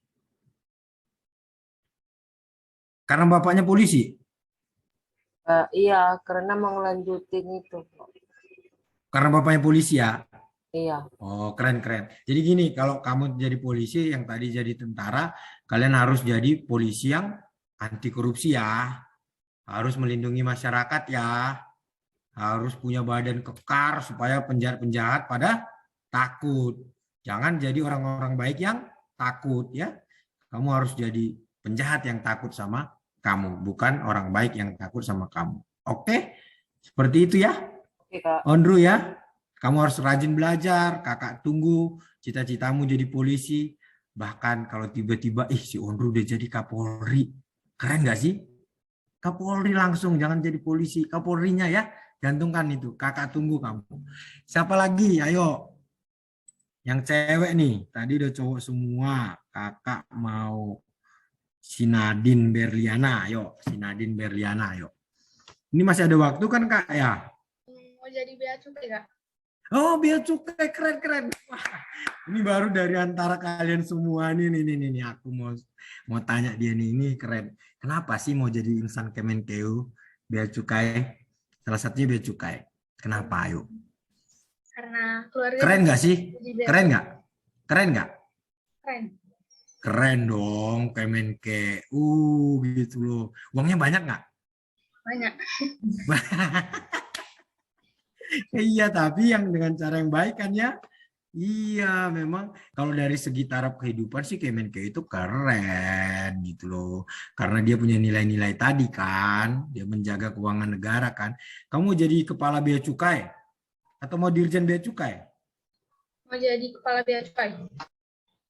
Karena bapaknya polisi? Iya, karena mau lanjutin itu. Karena bapaknya polisi ya? Iya. Oh, keren. Jadi gini, kalau kamu jadi polisi, yang tadi jadi tentara, kalian harus jadi polisi yang anti korupsi ya. Harus melindungi masyarakat ya. Harus punya badan kekar supaya penjahat-penjahat pada takut. Jangan jadi orang-orang baik yang takut ya. Kamu harus jadi penjahat yang takut sama kamu, bukan orang baik yang takut sama kamu. Oke? Seperti itu ya. Oke, Kak. Ondru ya. Kamu harus rajin belajar, kakak tunggu cita-citamu jadi polisi. Bahkan kalau tiba-tiba, si Ondru udah jadi Kapolri. Keren nggak sih? Kapolri langsung, jangan jadi polisi. Kapolrinya ya, gantungkan itu. Kakak tunggu kamu. Siapa lagi? Ayo. Yang cewek nih, tadi udah cowok semua. Kakak mau si Nadine Berliana. Ayo, si Nadine Berliana, ayo. Ini masih ada waktu kan, Kak? Ya. Mau jadi bea cukai, Kak? Oh, bea cukai, keren. Wah, ini baru dari antara kalian semua nih. Aku mau tanya dia nih, ini keren. Kenapa sih mau jadi insan Kemenkeu bea cukai? Salah satunya bea cukai. Kenapa, ayo? Karena keluarga. Keren nggak sih? Keren nggak? Keren nggak? Keren. Keren dong, Kemenkeu gitu loh. Uangnya banyak nggak? Banyak. Iya, tapi yang dengan cara yang baik kan ya. Iya, memang kalau dari segi taraf kehidupan sih Kemenkeu itu keren gitu loh. Karena dia punya nilai-nilai tadi kan, dia menjaga keuangan negara kan. Kamu jadi kepala bea cukai atau mau dirjen bea cukai? Mau jadi kepala bea cukai.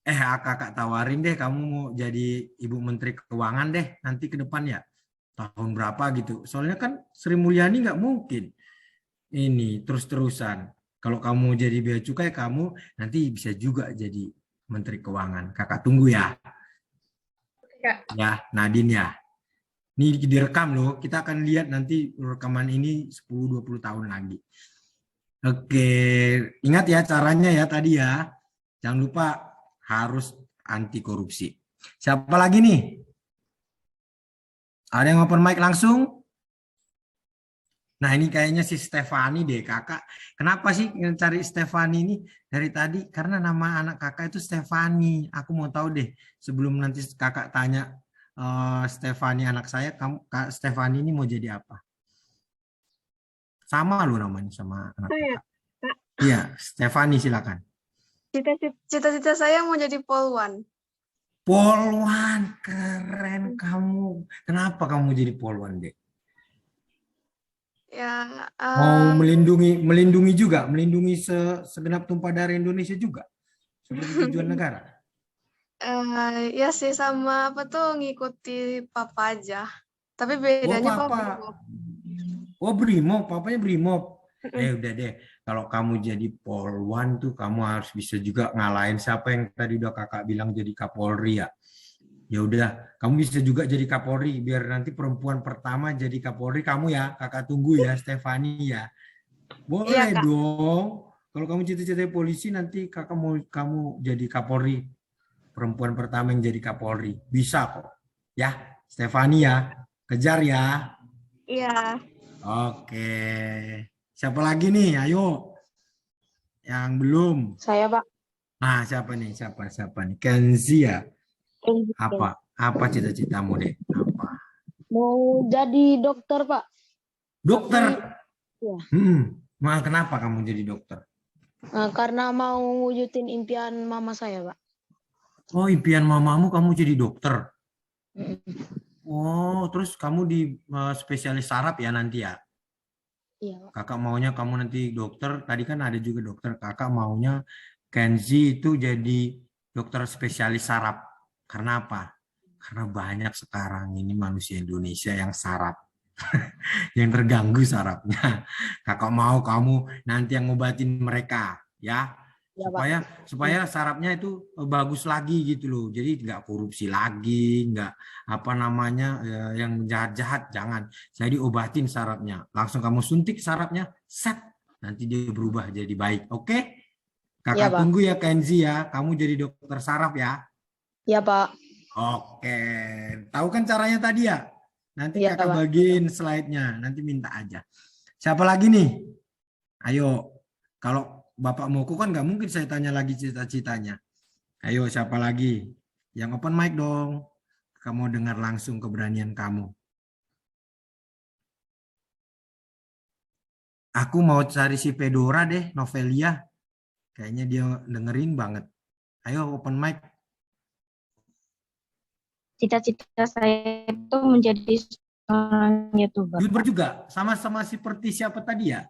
Kakak tawarin deh, kamu mau jadi Ibu Menteri Keuangan deh nanti ke depan ya. Tahun berapa gitu. Soalnya kan Sri Mulyani nggak mungkin ini terus-terusan. Kalau kamu jadi bea cukai, kamu nanti bisa juga jadi Menteri Keuangan. Kakak tunggu ya. Ya, Nadine ya. Ini direkam loh. Kita akan lihat nanti rekaman ini 10-20 tahun lagi. Oke, ingat ya caranya ya tadi ya. Jangan lupa harus anti korupsi. Siapa lagi nih? Ada yang open mic langsung? Nah, ini kayaknya si Stefani deh, kakak. Kenapa sih cari Stefani ini dari tadi? Karena nama anak kakak itu Stefani. Aku mau tahu deh, sebelum nanti kakak tanya Stefani anak saya, Kak Stefani ini mau jadi apa? Sama lo namanya sama anak kakak. Iya, Stefani silakan. Cita-cita saya mau jadi polwan. Polwan, keren kamu. Kenapa kamu jadi polwan, Dek? Ya, Mau melindungi juga, melindungi segenap tumpah darah Indonesia juga, seperti tujuan negara. ya sih sama apa tuh ngikuti papa aja. Tapi bedanya papa. Oh, Brimob, papanya Brimob. Udah deh, kalau kamu jadi polwan tuh kamu harus bisa juga ngalahin siapa yang tadi udah kakak bilang jadi Kapolri ya. Ya udah, kamu bisa juga jadi Kapolri biar nanti perempuan pertama jadi Kapolri kamu ya. Kakak tunggu ya, Stefani ya. Boleh iya, dong. Kalau kamu cita-cita polisi nanti kakak mau kamu jadi Kapolri. Perempuan pertama yang jadi Kapolri. Bisa kok. Ya, Stefani ya. Kejar ya. Iya. Oke. Siapa lagi nih? Ayo. Yang belum. Saya, Pak. Nah, siapa nih? Siapa nih? Kenzi ya? Apa cita-citamu, Dek? Apa? Mau jadi dokter, Pak. Dokter? Ya. Kenapa kamu jadi dokter? Karena mau wujudin impian mama saya, Pak. Oh, impian mamamu kamu jadi dokter? Oh, terus kamu di spesialis saraf ya nanti ya? Iya, Pak. Kakak maunya kamu nanti dokter, tadi kan ada juga dokter. Kakak maunya Kenzi itu jadi dokter spesialis saraf. Karena apa? Karena banyak sekarang ini manusia Indonesia yang saraf. Yang terganggu sarafnya. Kakak mau kamu nanti yang ngobatin mereka. Ya. Supaya sarafnya itu bagus lagi gitu loh. Jadi nggak korupsi lagi. Nggak yang jahat-jahat. Jangan. Jadi obatin sarafnya. Langsung kamu suntik sarafnya. Set. Nanti dia berubah jadi baik. Oke? Kakak tunggu ya Kenzi ya. Kamu jadi dokter saraf ya. Iya, Pak. Oke. Tahu kan caranya tadi ya? Nanti kakak bagiin slide-nya. Nanti minta aja. Siapa lagi nih? Ayo. Kalau Bapak Moko kan nggak mungkin saya tanya lagi cita-citanya. Ayo siapa lagi? Yang open mic dong. Kamu dengar langsung keberanian kamu. Aku mau cari si Fedora deh, Novelia. Kayaknya dia dengerin banget. Ayo open mic. cita-cita saya itu menjadi seorang YouTuber. YouTuber juga, sama-sama seperti siapa tadi ya?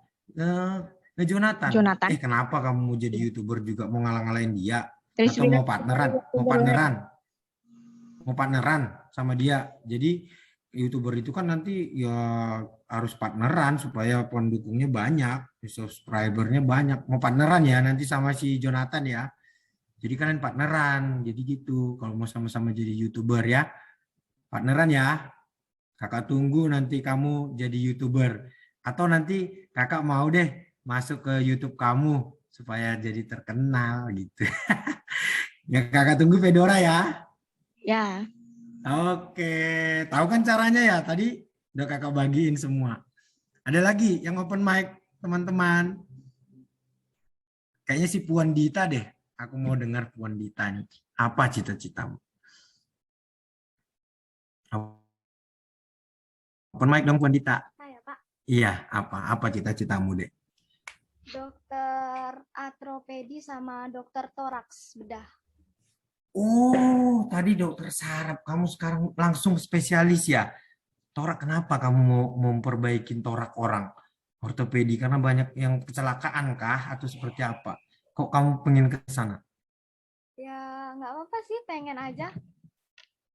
Jonathan. Jonathan. Kenapa kamu mau jadi YouTuber juga? Mau ngalah-ngalahin dia? Terus Atau mau partneran? Mau partneran sama dia. Jadi YouTuber itu kan nanti ya harus partneran supaya pendukungnya banyak, subscribernya banyak. Mau partneran ya nanti sama si Jonathan ya. Jadi kalian partneran, jadi gitu. Kalau mau sama-sama jadi YouTuber ya, partneran ya. Kakak tunggu nanti kamu jadi YouTuber. Atau nanti kakak mau deh masuk ke YouTube kamu supaya jadi terkenal gitu. Ya kakak tunggu Fedora ya. Ya. Oke, tahu kan caranya ya? Tadi udah kakak bagiin semua. Ada lagi yang open mic teman-teman. Kayaknya si Puan Dita deh. Aku mau dengar Puan Dita nih. Apa cita-citamu? Open mic dong Puan Dita. Saya, Pak. Iya, apa cita-citamu deh? Dokter artropedi sama dokter toraks bedah. Oh, tadi dokter saraf. Kamu sekarang langsung spesialis ya? Torak, kenapa kamu mau memperbaiki torak orang? Ortopedi, karena banyak yang kecelakaan kah? Atau seperti apa? Kok kamu pengen ke sana? Ya, nggak apa-apa sih, pengen aja.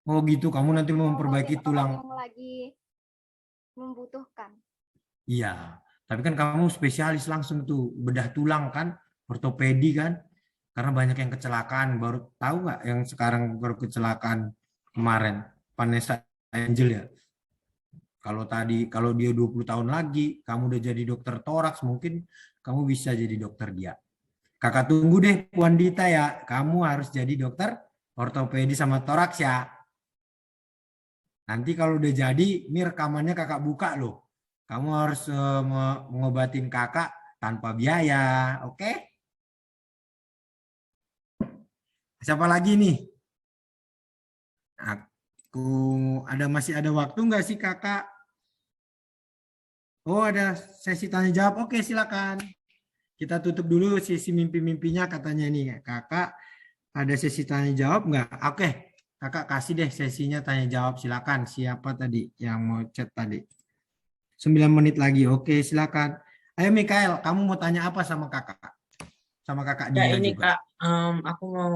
Oh gitu, kamu nanti mau memperbaiki tulang. Yang lagi membutuhkan. Iya, tapi kan kamu spesialis langsung tuh, bedah tulang kan? Ortopedi kan? Karena banyak yang kecelakaan. Baru tahu nggak yang sekarang baru kecelakaan kemarin? Vanessa Angel ya? Kalau dia 20 tahun lagi, kamu udah jadi dokter toraks, mungkin kamu bisa jadi dokter dia. Kakak tunggu deh, Puan Dita ya. Kamu harus jadi dokter ortopedi sama toraks ya. Nanti kalau udah jadi, ini rekamannya kakak buka loh. Kamu harus mengobatin kakak tanpa biaya, oke? Siapa lagi nih? Masih ada waktu nggak sih kakak? Oh, ada sesi tanya jawab. Oke, silakan. Kita tutup dulu sesi mimpi-mimpinya katanya nih. Kakak, ada sesi tanya jawab nggak? Oke, kakak kasih deh sesinya tanya jawab. Silakan. Siapa tadi yang mau chat tadi? 9 menit lagi. Oke, silakan. Ayo Mikael, kamu mau tanya apa sama kakak? Sama kakak Ya dia ini juga. Kak, aku mau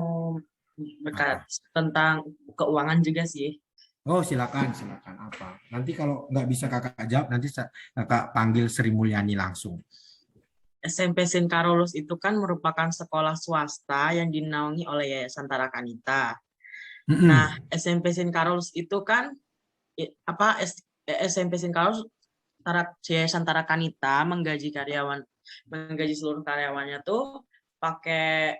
tentang keuangan juga sih. Oh, silakan. Apa? Nanti kalau nggak bisa kakak jawab, nanti kakak panggil Sri Mulyani langsung. SMP Sin Carolus itu kan merupakan sekolah swasta yang dinaungi oleh Yayasan Tarakanita. Nah, SMP Sin Carolus itu kan SMP Sin Carolus Yayasan Tarakanita menggaji seluruh karyawannya tuh pakai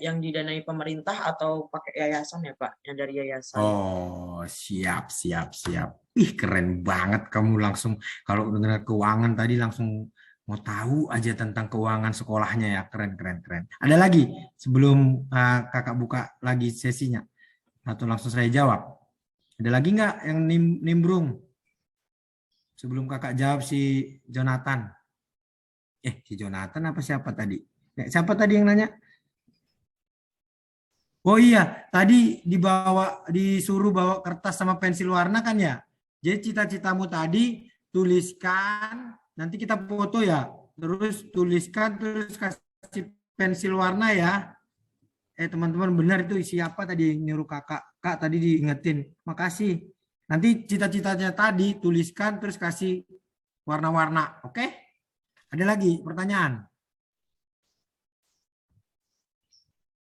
yang didanai pemerintah atau pakai yayasan ya Pak, yang dari yayasan. Oh, siap. Ih, keren banget kamu langsung kalau dengar keuangan tadi langsung mau tahu aja tentang keuangan sekolahnya ya. Keren. Ada lagi sebelum kakak buka lagi sesinya? Atau langsung saya jawab? Ada lagi nggak yang nimbrung? Sebelum kakak jawab si Jonathan. Si Jonathan apa siapa tadi? Siapa tadi yang nanya? Oh iya, tadi disuruh bawa kertas sama pensil warna kan ya? Jadi cita-citamu tadi tuliskan, nanti kita foto ya. Terus tuliskan, terus kasih pensil warna ya. Teman-teman benar itu siapa tadi yang nyuruh kakak? Kak tadi diingetin. Makasih. Nanti cita-citanya tadi tuliskan, terus kasih warna-warna. Oke? Ada lagi pertanyaan?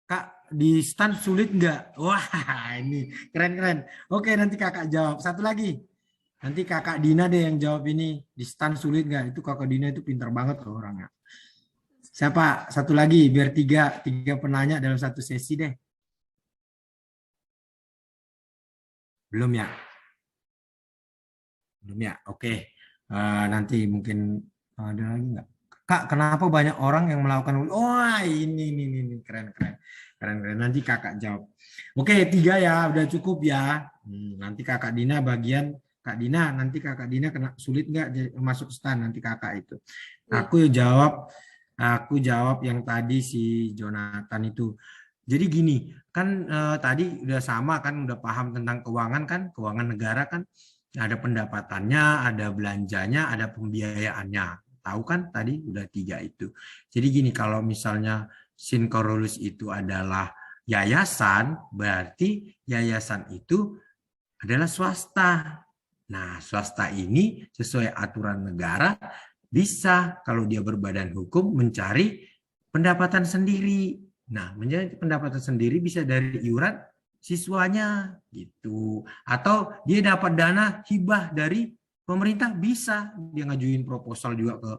Kak, di stand sulit nggak? Wah, ini keren. Oke, nanti kakak jawab. Satu lagi. Nanti kakak Dina deh yang jawab ini. Di stand sulit nggak? Itu kakak Dina itu pintar banget loh orangnya. Siapa? Satu lagi, biar tiga penanya dalam satu sesi deh. Belum ya? Oke. Nanti mungkin ada lagi nggak? Kak, kenapa banyak orang yang melakukan? Oh, ini keren. Nanti kakak jawab. Oke, 3 ya, udah cukup ya. Nanti kakak Dina bagian Kak Dina. Nanti kakak Dina kena sulit nggak masuk stand nanti kakak itu. Aku jawab yang tadi si Jonathan itu. Jadi gini, kan tadi udah sama kan, udah paham tentang keuangan kan, keuangan negara kan ada pendapatannya, ada belanjanya, ada pembiayaannya. Tahu kan tadi udah 3 itu. Jadi gini, kalau misalnya Synchorolus itu adalah yayasan, berarti yayasan itu adalah swasta. Nah, swasta ini sesuai aturan negara bisa kalau dia berbadan hukum mencari pendapatan sendiri. Nah, mencari pendapatan sendiri bisa dari iuran siswanya gitu. Atau dia dapat dana hibah dari pemerintah, bisa dia ngajuin proposal juga ke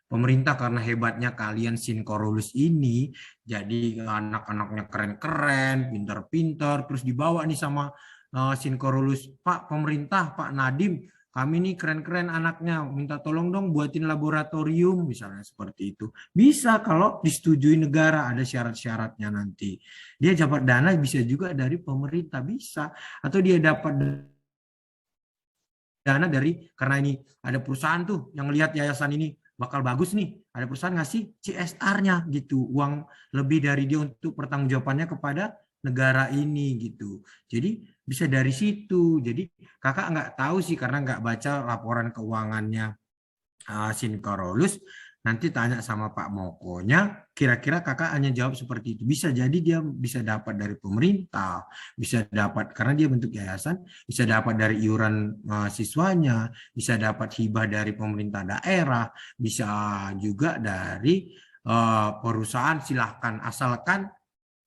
pemerintah karena hebatnya kalian Synchorolus ini. Jadi anak-anaknya keren-keren, pintar-pintar, terus dibawa nih sama Synchorolus, Pak pemerintah, Pak Nadiem, kami nih keren-keren anaknya, minta tolong dong buatin laboratorium, misalnya seperti itu. Bisa kalau disetujui negara, ada syarat-syaratnya nanti. Dia dapat dana bisa juga dari pemerintah, bisa. Atau dia dapat dana dari, karena ini ada perusahaan tuh yang lihat yayasan ini bakal bagus nih, ada perusahaan ngasih CSR-nya gitu, uang lebih dari dia untuk pertanggungjawabannya kepada negara ini gitu. Jadi bisa dari situ. Jadi kakak nggak tahu sih karena nggak baca laporan keuangannya Synchorolus. Nanti tanya sama Pak Mokonya, kira-kira kakak hanya jawab seperti itu. Bisa jadi dia bisa dapat dari pemerintah, bisa dapat karena dia bentuk yayasan, bisa dapat dari iuran siswanya, bisa dapat hibah dari pemerintah daerah, bisa juga dari perusahaan, silahkan asalkan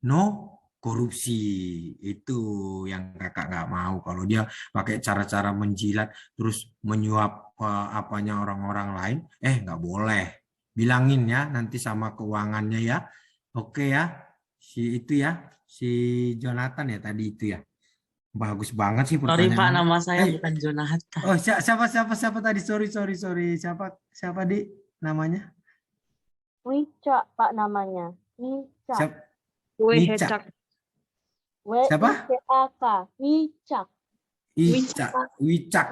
no korupsi. Itu yang kakak nggak mau, kalau dia pakai cara-cara menjilat terus menyuap apanya orang-orang lain, nggak boleh, bilangin ya nanti sama keuangannya ya. Oke ya, si Jonathan ya tadi itu ya, bagus banget sih Sorry Pak, pertanyaannya. nama saya bukan Jonathan. Oh siapa tadi, sorry siapa di namanya? Wicak Pak namanya. Wicak. Wicak. Siapa? W-I-C-A-K. Wicak. Wicak.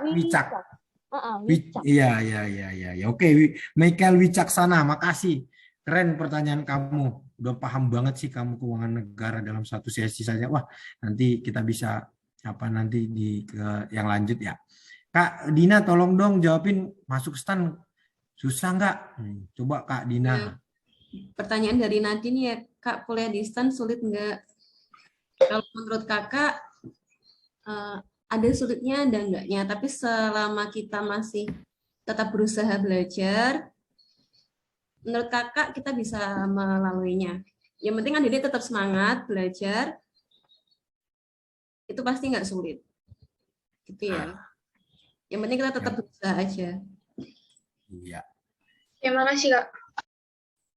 Iya. Oke, Michael Wicaksana, makasih. Keren pertanyaan kamu. Udah paham banget sih kamu keuangan negara dalam satu sesi saja. Wah, nanti kita bisa nanti ke yang lanjut ya. Kak Dina, tolong dong jawabin, masuk STAN susah nggak? Coba Kak Dina. Ya. Pertanyaan dari Nadine ya, Kak, kuliah di STAN sulit nggak? Kalau menurut kakak, ada sulitnya, ada enggaknya. Tapi selama kita masih tetap berusaha belajar, menurut kakak kita bisa melaluinya. Yang penting kan tetap semangat belajar, itu pasti nggak sulit. Gitu ya. Yang penting kita tetap berusaha aja. Iya. Terima kasih, Kak.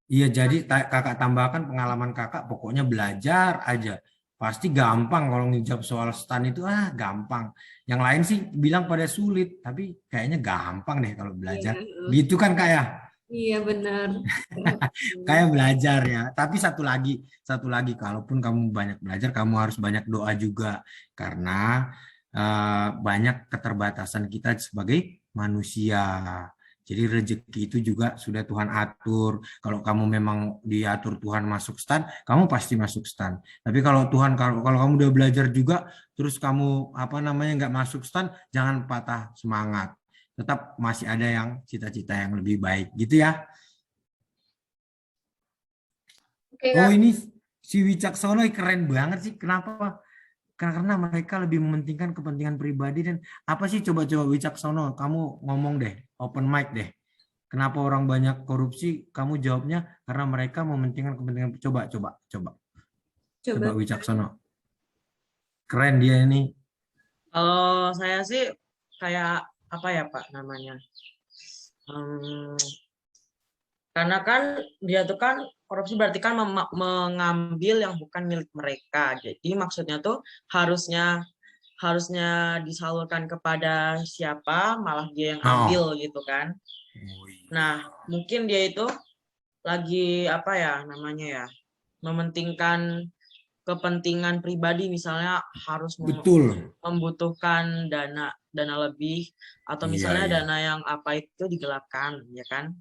Iya, jadi kakak tambahkan pengalaman kakak, pokoknya belajar aja. Pasti gampang kalau ngejawab soal STAN itu, gampang. Yang lain sih bilang pada sulit, tapi kayaknya gampang deh kalau belajar. Gitu kan Kak ya? Iya benar. Kayak belajar ya. Tapi satu lagi, kalaupun kamu banyak belajar, kamu harus banyak doa juga. Karena banyak keterbatasan kita sebagai manusia. Jadi rezeki itu juga sudah Tuhan atur. Kalau kamu memang diatur Tuhan masuk STAN, kamu pasti masuk STAN. Tapi kalau kamu udah belajar juga, terus kamu nggak masuk STAN, jangan patah semangat. Tetap masih ada yang cita-cita yang lebih baik, gitu ya. Oke, Oh, ini si Wicaksono keren banget sih. Kenapa? Karena mereka lebih mementingkan kepentingan pribadi. Dan apa sih, coba Wicaksono, kamu ngomong deh, open mic deh. Kenapa orang banyak korupsi? Kamu jawabnya karena mereka mementingkan kepentingan. Coba Wicaksono. Keren dia ini. Kalau saya sih kayak apa ya Pak namanya? Karena kan dia tuh kan korupsi berarti kan mengambil yang bukan milik mereka. Jadi maksudnya tuh harusnya disalurkan kepada siapa, malah dia yang ambil gitu kan. Nah, mungkin dia itu lagi mementingkan kepentingan pribadi, misalnya harus membutuhkan dana lebih, atau misalnya dana yang itu digelapkan, ya kan?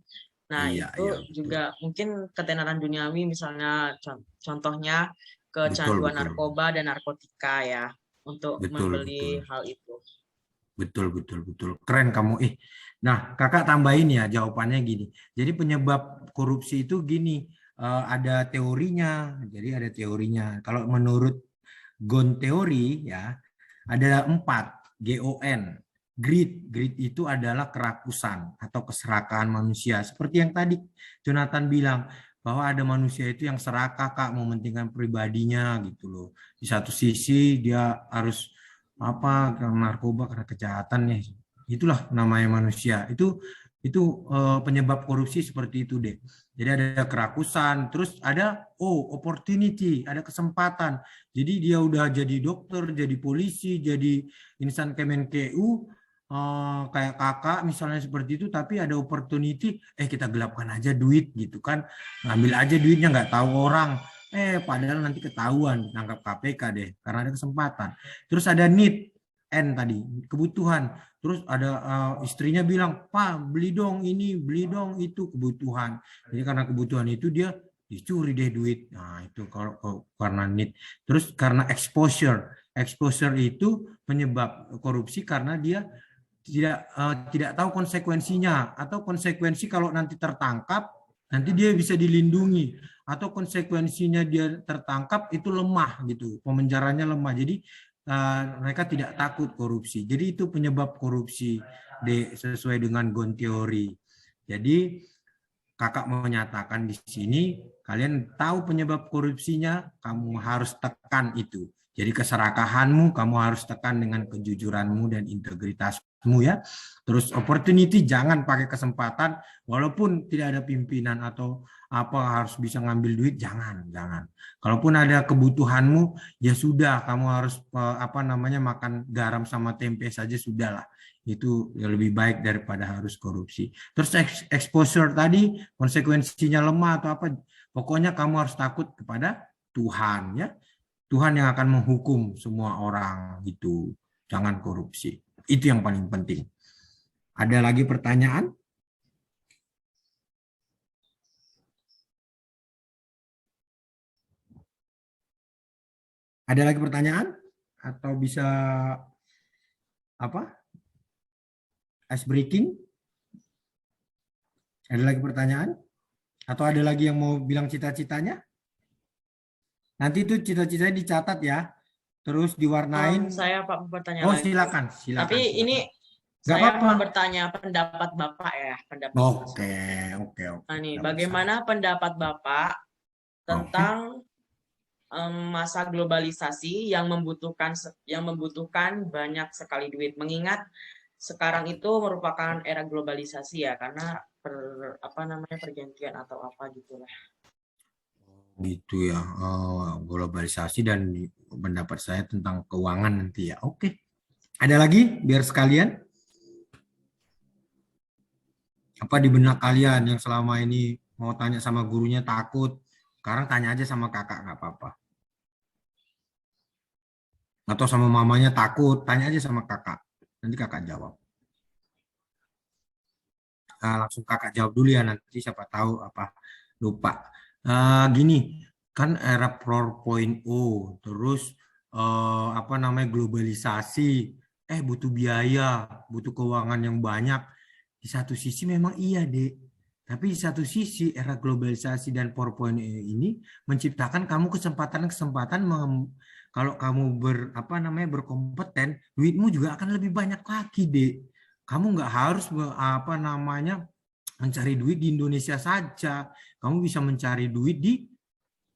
Nah, itu juga mungkin ketenaran duniawi, misalnya contohnya kecanduan betul. narkoba dan narkotika ya untuk membeli hal itu. Betul. Keren kamu. Nah, kakak tambahin ya jawabannya gini. Jadi penyebab korupsi itu gini, ada teorinya. Jadi ada teorinya. Kalau menurut GON teori ya, ada 4 GON. Greed itu adalah kerakusan atau keserakahan manusia. Seperti yang tadi Jonathan bilang, bahwa ada manusia itu yang serakah, Kak, mementingkan pribadinya gitu loh. Di satu sisi dia harus karena narkoba, karena kejahatan nih, itulah namanya manusia. Itu penyebab korupsi seperti itu deh. Jadi ada kerakusan, terus ada opportunity, ada kesempatan. Jadi dia udah jadi dokter, jadi polisi, jadi insan Kemenkeu, kayak kakak misalnya seperti itu, tapi ada opportunity, kita gelapkan aja duit gitu kan, ngambil aja duitnya, nggak tahu orang. Padahal nanti ketahuan, tangkap KPK deh, karena ada kesempatan. Terus ada need, N tadi, kebutuhan. Terus ada istrinya bilang, Pak, beli dong ini, beli dong itu, kebutuhan. Jadi karena kebutuhan itu dia dicuri deh duit. Nah itu kalau karena need. Terus karena exposure itu penyebab korupsi karena dia tidak tahu konsekuensinya, atau konsekuensi kalau nanti tertangkap, nanti dia bisa dilindungi, atau konsekuensinya dia tertangkap itu lemah gitu, pemenjaranya lemah, jadi mereka tidak takut korupsi. Jadi itu penyebab korupsi sesuai dengan GON teori. Jadi kakak menyatakan di sini, kalian tahu penyebab korupsinya, kamu harus tekan itu. Jadi keserakahanmu kamu harus tekan dengan kejujuranmu dan integritasmu ya. Terus opportunity, jangan pakai kesempatan walaupun tidak ada pimpinan atau harus bisa ngambil duit, jangan. Kalaupun ada kebutuhanmu ya sudah, kamu harus makan garam sama tempe saja sudahlah. Itu lebih baik daripada harus korupsi. Terus exposure tadi konsekuensinya lemah atau apa, pokoknya kamu harus takut kepada Tuhan ya. Tuhan yang akan menghukum semua orang itu. Jangan korupsi. Itu yang paling penting. Ada lagi pertanyaan? Ada lagi pertanyaan? Atau bisa ice breaking? Ada lagi pertanyaan? Atau ada lagi yang mau bilang cita-citanya? Nanti itu cita-citanya dicatat ya, terus diwarnain. Saya Pak bertanya lagi. Silakan. Tapi ini saya mau bertanya pendapat Bapak ya, Oke. Nah nih, bagaimana pendapat Bapak tentang masa globalisasi yang membutuhkan banyak sekali duit, mengingat sekarang itu merupakan era globalisasi ya, karena pergantian atau apa gitulah. Gitu ya, globalisasi dan pendapat saya tentang keuangan nanti ya. Oke. Ada lagi biar sekalian? Apa di benak kalian yang selama ini mau tanya sama gurunya takut, sekarang tanya aja sama kakak, nggak apa-apa. Atau sama mamanya takut, tanya aja sama kakak. Nanti kakak jawab. Langsung kakak jawab dulu ya, nanti siapa tahu lupa. Gini, kan era 4.0, terus globalisasi, butuh biaya, butuh keuangan yang banyak. Di satu sisi memang iya, Dek. Tapi di satu sisi era globalisasi dan 4.0 ini menciptakan kamu kesempatan kalau kamu berkompeten, duitmu juga akan lebih banyak lagi, Dek. Kamu nggak harus mencari duit di Indonesia saja. Kamu bisa mencari duit di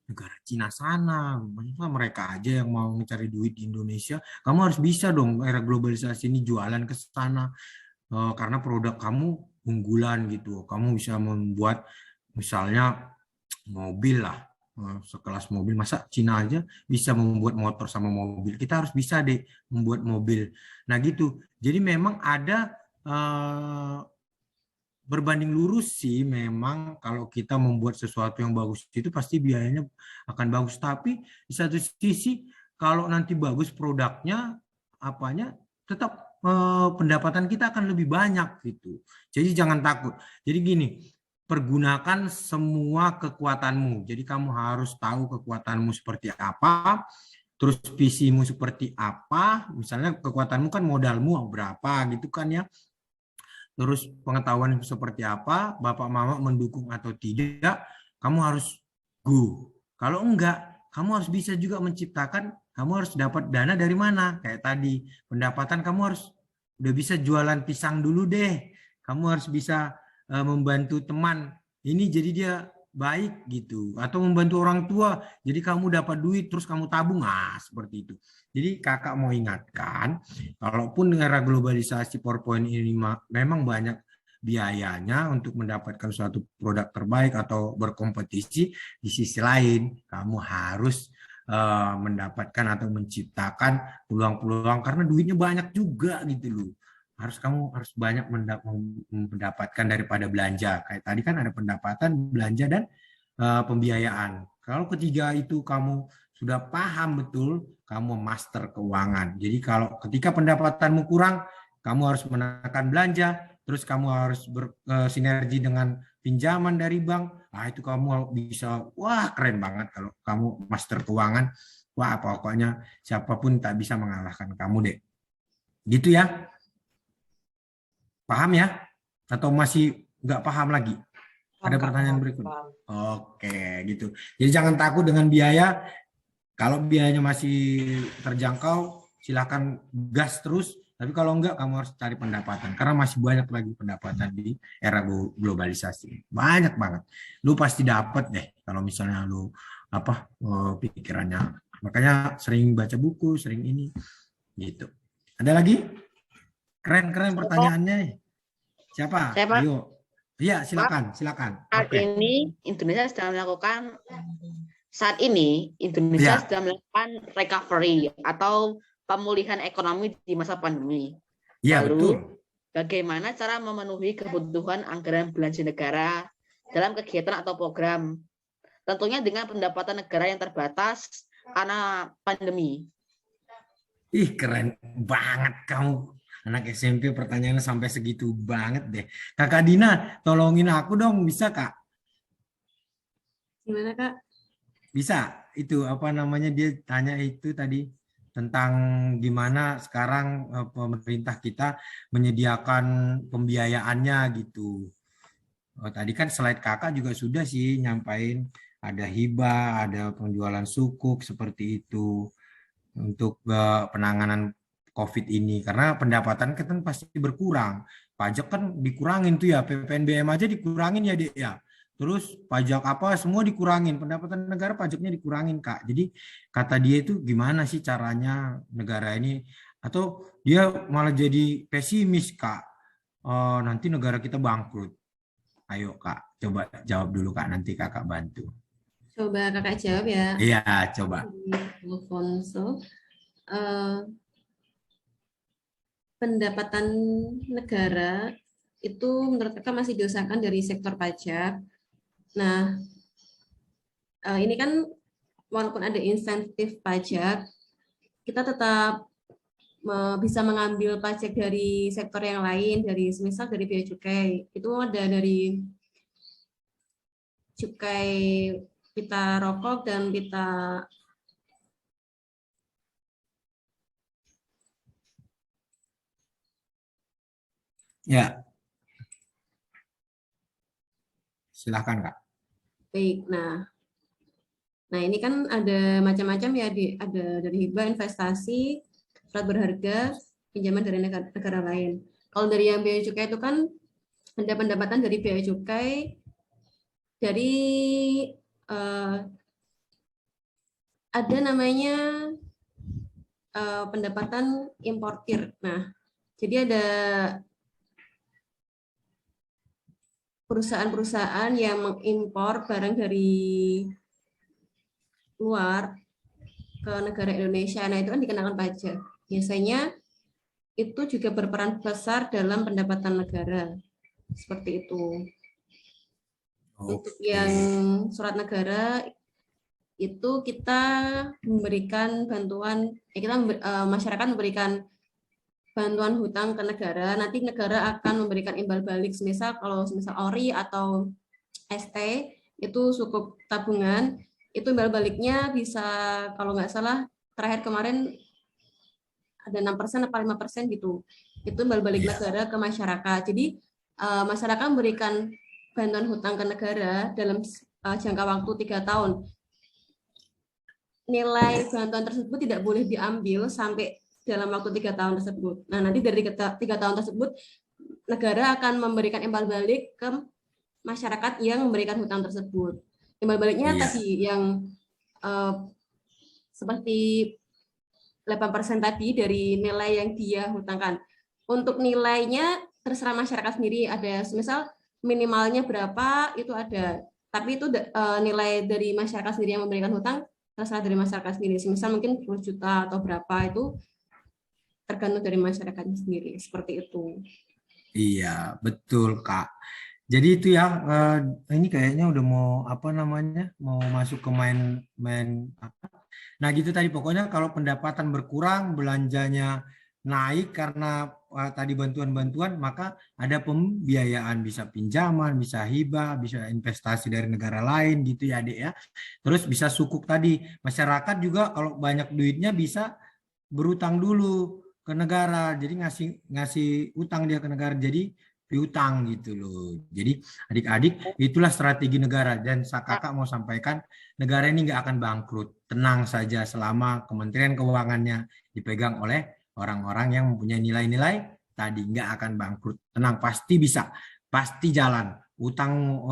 negara Cina sana. Mereka aja yang mau mencari duit di Indonesia. Kamu harus bisa dong era globalisasi ini jualan ke sana. Karena produk kamu unggulan gitu. Kamu bisa membuat misalnya mobil lah. Sekelas mobil. Masa Cina aja bisa membuat motor sama mobil. Kita harus bisa deh membuat mobil. Nah gitu. Jadi memang ada berbanding lurus sih, memang kalau kita membuat sesuatu yang bagus itu pasti biayanya akan bagus, tapi di satu sisi kalau nanti bagus produknya tetap pendapatan kita akan lebih banyak gitu. Jadi jangan takut. Jadi gini, pergunakan semua kekuatanmu. Jadi kamu harus tahu kekuatanmu seperti apa, terus visimu seperti apa. Misalnya kekuatanmu kan modalmu berapa gitu kan ya. Terus pengetahuan seperti apa, bapak mama mendukung atau tidak, kamu harus go. Kalau enggak, kamu harus bisa juga menciptakan, kamu harus dapat dana dari mana. Kayak tadi, pendapatan kamu harus udah bisa jualan pisang dulu deh. Kamu harus bisa membantu teman ini jadi dia baik gitu, atau membantu orang tua jadi kamu dapat duit terus kamu tabung, seperti itu. Jadi kakak mau ingatkan, kalaupun era globalisasi 4.0 ini memang banyak biayanya untuk mendapatkan suatu produk terbaik atau berkompetisi, di sisi lain kamu harus mendapatkan atau menciptakan peluang-peluang karena duitnya banyak juga gitu loh. Kamu harus banyak mendapatkan daripada belanja. Kayak tadi kan ada pendapatan, belanja, dan pembiayaan. Kalau ketiga itu kamu sudah paham betul, kamu master keuangan. Jadi kalau ketika pendapatanmu kurang, kamu harus menekan belanja, terus kamu harus bersinergi dengan pinjaman dari bank. Nah, itu kamu bisa, wah keren banget kalau kamu master keuangan. Wah, pokoknya siapapun tak bisa mengalahkan kamu deh. Gitu ya. Paham ya? Atau masih nggak paham lagi? Ada pertanyaan berikutnya? Oke, gitu. Jadi jangan takut dengan biaya. Kalau biayanya masih terjangkau, silakan gas terus. Tapi kalau enggak, kamu harus cari pendapatan. Karena masih banyak lagi pendapatan di era globalisasi. Banyak banget. Lu pasti dapat deh. Kalau misalnya lu pikirannya. Makanya sering baca buku, sering ini. Gitu. Ada lagi? Keren-keren pertanyaannya. Siapa? Ayo. Iya, silakan. Saat ini Indonesia sedang melakukan recovery atau pemulihan ekonomi di masa pandemi. Iya, betul. Bagaimana cara memenuhi kebutuhan anggaran belanja negara dalam kegiatan atau program? Tentunya dengan pendapatan negara yang terbatas karena pandemi. Ih, keren banget kamu. Anak SMP pertanyaannya sampai segitu banget deh. Kakak Dina, tolongin aku dong, bisa Kak? Gimana Kak? Bisa, itu dia tanya itu tadi tentang gimana sekarang pemerintah kita menyediakan pembiayaannya gitu. Tadi kan slide kakak juga sudah sih nyampain, ada hibah, ada penjualan sukuk seperti itu untuk penanganan COVID ini, karena pendapatan kita pasti berkurang, pajak kan dikurangin tuh ya, PPNBM aja dikurangin ya Dek ya, terus pajak semua dikurangin, pendapatan negara pajaknya dikurangin Kak. Jadi kata dia itu gimana sih caranya negara ini, atau dia malah jadi pesimis Kak, nanti negara kita bangkrut. Ayo Kak, coba jawab dulu Kak, nanti kakak bantu. Coba kakak jawab ya. Iya, coba. Alfonso. Pendapatan negara itu menurut kakak masih diusahakan dari sektor pajak. Nah, ini kan walaupun ada insentif pajak, kita tetap bisa mengambil pajak dari sektor yang lain, misal dari biaya cukai. Itu ada dari cukai pita rokok dan pita ya. Silahkan Kak. Baik, nah ini kan ada macam-macam ya, ada dari hibah, investasi, surat berharga, pinjaman dari negara lain. Kalau dari yang biaya cukai itu kan ada pendapatan dari biaya cukai, dari ada namanya pendapatan importir. Nah, jadi ada perusahaan-perusahaan yang mengimpor barang dari luar ke negara Indonesia. Nah, itu kan dikenakan pajak. Biasanya itu juga berperan besar dalam pendapatan negara. Seperti itu. Untuk yang surat negara itu kita memberikan bantuan, masyarakat memberikan bantuan hutang ke negara, nanti negara akan memberikan imbal balik, misal kalau ORI atau ST itu sukuk tabungan, itu imbal baliknya bisa kalau nggak salah terakhir kemarin ada 6% atau 5% gitu. Itu imbal balik negara ke masyarakat. Jadi masyarakat memberikan bantuan hutang ke negara dalam jangka waktu 3 tahun. Nilai bantuan tersebut tidak boleh diambil sampai dalam waktu 3 tahun tersebut. Nah, nanti dari 3 tahun tersebut negara akan memberikan imbal balik ke masyarakat yang memberikan hutang tersebut. Imbal baliknya tadi yang seperti 8% tadi dari nilai yang dia hutangkan. Untuk nilainya terserah masyarakat sendiri, ada misal minimalnya berapa itu ada. Tapi itu nilai dari masyarakat sendiri yang memberikan hutang terserah dari masyarakat sendiri. Misal mungkin 10 juta atau berapa itu tergantung dari masyarakat sendiri. Seperti itu. Iya, betul Kak. Jadi itu ya, ini kayaknya udah mau apa namanya, mau masuk ke main apa. Nah gitu tadi, pokoknya kalau pendapatan berkurang, belanjanya naik karena tadi bantuan-bantuan, maka ada pembiayaan, bisa pinjaman, bisa hibah, bisa investasi dari negara lain gitu ya Adik ya. Terus bisa sukuk tadi, masyarakat juga kalau banyak duitnya bisa berutang dulu ke negara, jadi ngasih utang dia ke negara, jadi piutang gitu loh. Jadi adik-adik, itulah strategi negara. Dan kakak mau sampaikan, negara ini nggak akan bangkrut. Tenang saja selama Kementerian Keuangannya dipegang oleh orang-orang yang mempunyai nilai-nilai tadi, nggak akan bangkrut. Tenang, pasti bisa, pasti jalan. Utang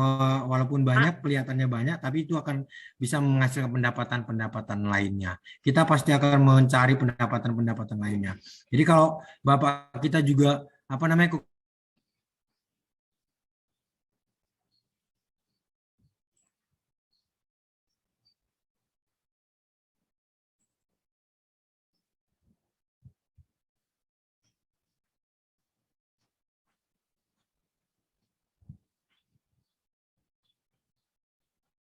walaupun banyak, kelihatannya banyak, tapi itu akan bisa menghasilkan pendapatan-pendapatan lainnya. Kita pasti akan mencari pendapatan-pendapatan lainnya. Jadi kalau Bapak kita juga apa namanya